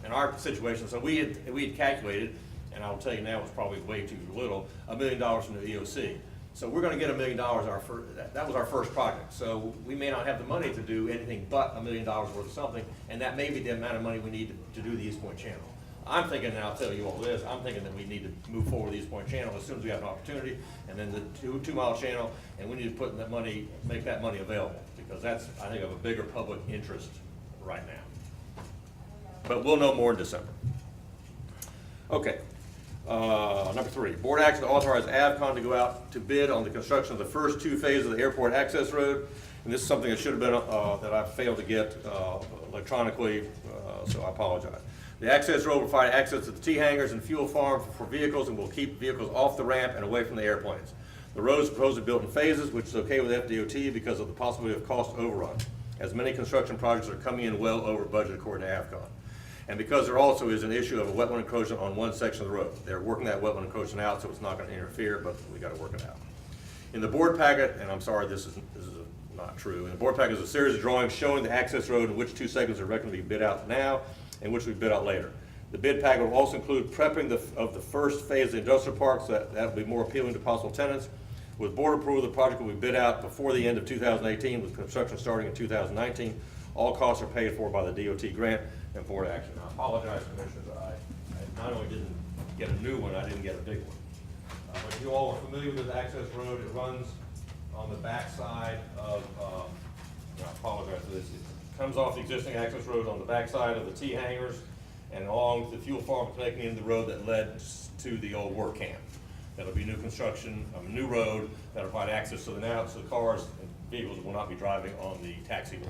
In our situation, so we had calculated, and I'll tell you now, it's probably way too little, $1 million from the EOC. So we're gonna get $1 million, that was our first project. So we may not have the money to do anything but $1 million worth of something, and that may be the amount of money we need to do the East Point Channel. I'm thinking, and I'll tell you all this, I'm thinking that we need to move forward with the East Point Channel as soon as we have an opportunity, and then the two-mile channel, and we need to put that money, make that money available, because that's, I think, of a bigger public interest right now. But we'll know more in December. Okay. Number 3, board action to authorize Avcon to go out to bid on the construction of the first 2 phases of the airport access road. And this is something that should have been, that I failed to get electronically, so I apologize. The access road will provide access to the T-hangars and fuel farm for vehicles, and will keep vehicles off the ramp and away from the airplanes. The road is proposed to be built in phases, which is okay with FDOT because of the possibility of cost overrun, as many construction projects are coming in well over budget according to Avcon. And because there also is an issue of a wetland encroachment on one section of the road. They're working that wetland encroachment out, so it's not gonna interfere, but we gotta work it out. In the board packet, and I'm sorry, this is not true, in the board packet is a series of drawings showing the access road in which 2 segments are reckoned to be bid out now, and which we bid out later. The bid packet will also include prepping of the first phase of the industrial park, so that will be more appealing to possible tenants. With board approval, the project will be bid out before the end of 2018, with construction starting in 2019. All costs are paid for by the DOT grant and board action. I apologize, Commissioners, I not only didn't get a new one, I didn't get a big one. But you all are familiar with the access road. It runs on the backside of, I apologize for this, it comes off the existing access road on the backside of the T-hangars and along the fuel farm connecting into the road that led to the old work camp. That'll be new construction, a new road that'll provide access so the cars and vehicles will not be driving on the taxiway.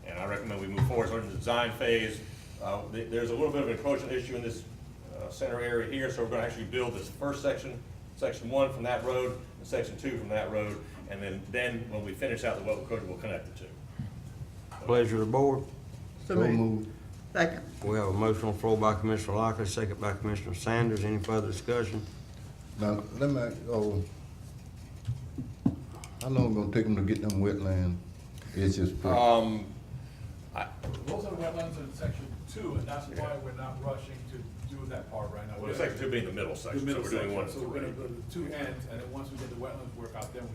And I recommend we move forward. So in the design phase, there's a little bit of an encroachment issue in this center area here, so we're gonna actually build this first section, section 1 from that road, and section 2 from that road, and then when we finish out the wetland encroachment, we'll connect the 2. Pleasure of the board. So moved. Second. We have a motion on the floor by Commissioner Lockley, second by Commissioner Sanders. Any further discussion? Now, let me, how long gonna take them to get them wetland issues? Those are the wetlands in section 2, and that's why we're not rushing to do that part right now. Well, section 2 being the middle section, so we're doing 1 and 3. So we're gonna go to the 2 ends, and then once we get the wetlands work out, then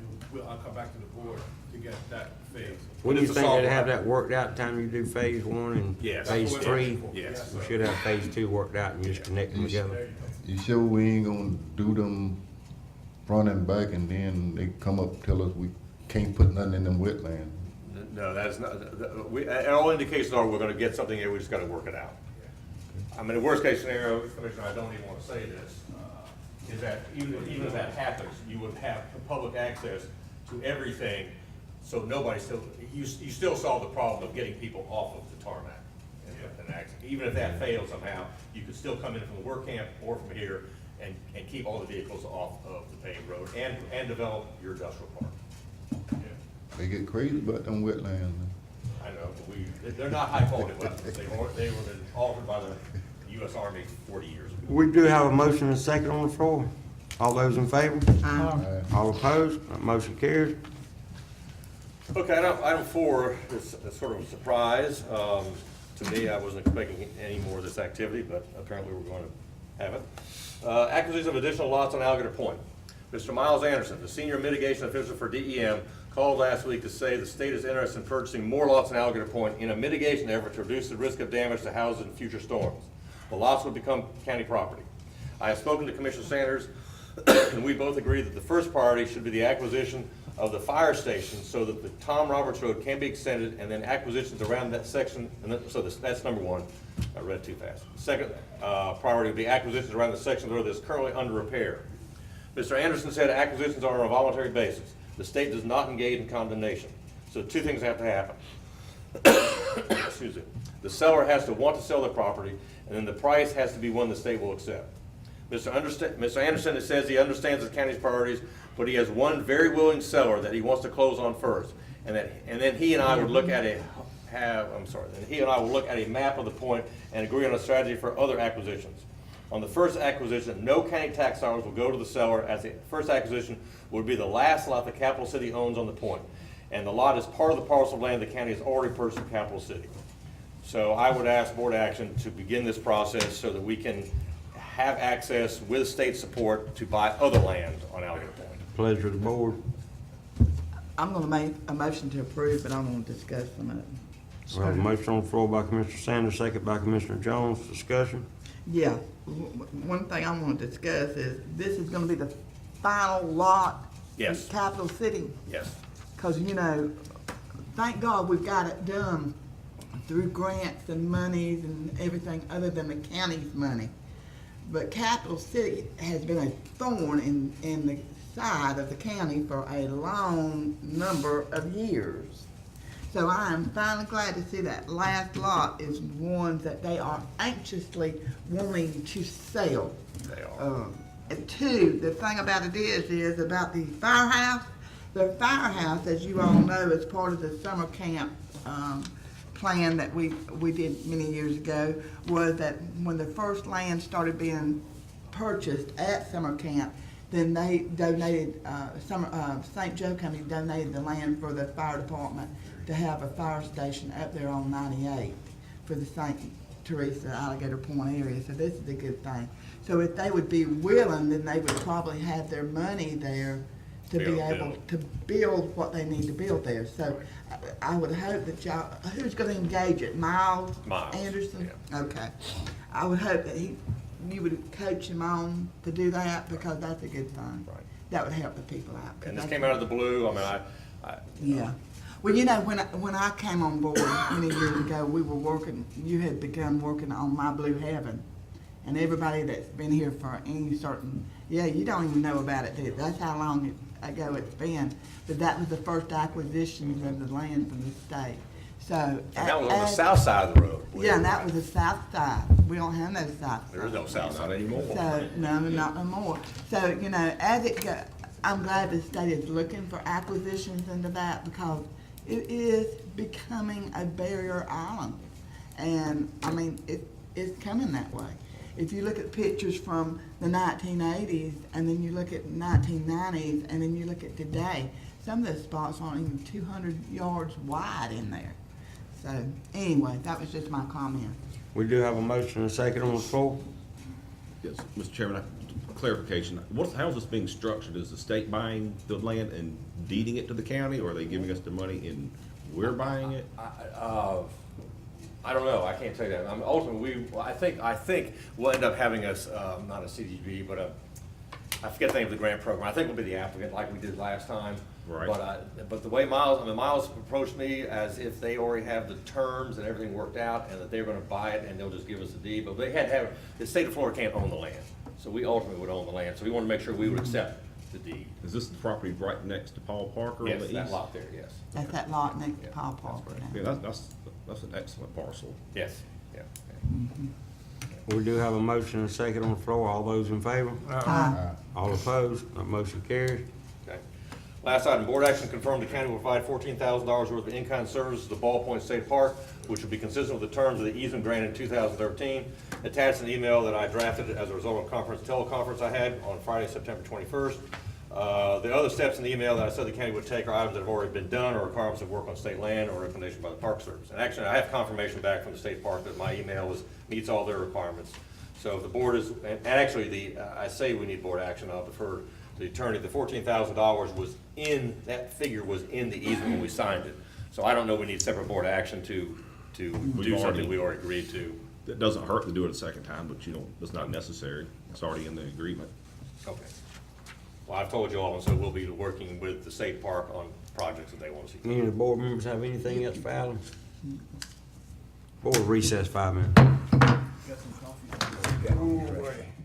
I'll come back to the board to get that phase. When do you think they'd have that worked out, time you do phase 1 and Yes. phase That's what we're 3? aiming for. Yes. We should have phase 2 worked out and just connect them together. You sure we ain't gonna do them front and back and then they come up and tell us we can't put nothing in them wetlands? No, that's not, all indications are we're gonna get something here, we just gotta work it out. I mean, the worst case scenario, Commissioner, I don't even wanna say this, is that even if that happens, you would have public access to everything, so nobody you still solve the problem of getting people off of the tarmac. Even if that fails somehow, you could still come in from the work camp or from here and keep all the vehicles off of the paved road and develop your industrial park. They get crazy about them wetlands. I know, but they're not high quality weapons. They were offered by the U.S. Army 40 years ago. We do have a motion and a second on the floor. All those in favor? Aye. All opposed? That motion carries. Okay, item 4 is sort of a surprise. To me, I wasn't expecting any more of this activity, but apparently we're going to have it. Acquisition of additional lots on Alligator Point. Mr. Miles Anderson, the senior mitigation official for DEM, called last week to say the state is interested in purchasing more lots on Alligator Point in a mitigation effort to reduce the risk of damage to houses in future storms. The lots will become county property. I have spoken to Commissioner Sanders, and we both agree that the first priority should be the acquisition of the fire station so that the Tom Roberts Road can be extended, and then acquisitions around that section, and then, so that's number one. I read too fast. Second priority would be acquisitions around the section of the road that's currently under repair. Mr. Anderson said acquisitions are on a voluntary basis. The state does not engage in condemnation. So two things have to happen. Excuse me. The seller has to want to sell the property, and then the price has to be one the state will accept. Mr. Anderson says he understands the county's priorities, but he has one very willing seller that he wants to close on first, and then he and I would look at he and I will look at a map of the point and agree on a strategy for other acquisitions. On the first acquisition, no county tax dollars will go to the seller, as the first acquisition would be the last lot the Capital City owns on the point, and the lot is part of the parcel of land the county has already purchased from Capital City. So I would ask board action to begin this process so that we can have access with state support to buy other land on Alligator Point. Pleasure of the board. I'm gonna make a motion to approve, but I'm gonna discuss some of it. We have a motion on the floor by Commissioner Sanders, second by Commissioner Jones. Discussion? Yeah, one thing I want to discuss is, this is gonna be the final lot in Yes. Capital City. Yes. Because, you know, thank God we've got it done through grants and monies and everything other than the county's money. But Capital City has been a thorn in the side of the county for a long number of years. So I am finally glad to see that last lot is one that they are anxiously wanting to sell. They are. And two, the thing about it is about the firehouse. The firehouse, as you all know, is part of the summer camp plan that we did many years ago, was that when the first land started being purchased at summer camp, then they donated, St. Joe Company donated the land for the fire department to have a fire station up there on 98 for the St. Teresa Alligator Point area, so this is a good thing. So if they would be willing, then they would probably have their money there to be able to build what they need to build there. So I would hope that y'all, who's gonna engage it, Miles Anderson? Yeah. Okay. I would hope that you would coach him on to do that, because that's a good thing. Right. That would help the people out. 'cause And this that's- came out of the blue. I mean, Yeah. Well, you know, when I came on board many years ago, we were working, you had begun working on My Blue Heaven. And everybody that's been here for any certain, you don't even know about it, do you? That's how long ago it's been. But that was the first acquisition of the land from the state. So. and that was on the south side of the road. Yeah, and that was the south side. We don't have no south side. There is no south side anymore. So, no, not no more. So, you know, as it go, I'm glad the state is looking for acquisitions into that, because it is becoming a barrier island. And, I mean, it's coming that way. If you look at pictures from the 1980s, and then you look at 1990s, and then you look at today, some of the spots aren't even 200 yards wide in there. So, anyway, that was just my comment. We do have a motion and a second on the floor. Yes, Mr. Chairman, clarification. How is this being structured? Is the state buying the land and deeding it to the county, or are they giving us the money and we're buying it? I don't know. I can't tell you that. I mean, ultimately, I think we'll end up having not a CDB, but I forget the name of the grant program. I think we'll be the applicant like we did last time. Right. But the way Miles approached me as if they already have the terms and everything worked out, and that they're gonna buy it and they'll just give us the deed. But they had to have, the state of Florida can't own the land. So we ultimately would own the land. So we want to make sure we would accept the deed. Is this the property right next to Paul Parker on the Yes, east? that lot there, yes. That's that lot next to Paul Parker. Yeah, that's an excellent parcel. Yes, yeah. We do have a motion and a second on the floor. All those in favor? All opposed? That motion carries. Okay. Last item, board action confirmed the county will provide $14,000 worth of in-kind services to Ball Point State Park, which will be consistent with the terms of the easement granted in 2013. Attached an email that I drafted as a result of a teleconference I had on Friday, September 21st. The other steps in the email that I said the county would take are items that have already been done, or requirements of work on state land, or recommendation by the Park Service. And actually, I have confirmation back from the state park that my email meets all their requirements. So if the board is, and actually I say we need board action, I'll defer to the attorney. The $14,000 was that figure was in the easement when we signed it. So I don't know we need separate board action to do something we already agreed to. It doesn't hurt to do it a second time, but it's not necessary. It's already in the agreement. Okay. Well, I've told you all, and so we'll be working with the state park on projects that they want to see. Any of the board members have anything else for Alan? Board recess 5 minutes. Got some coffee? Yeah.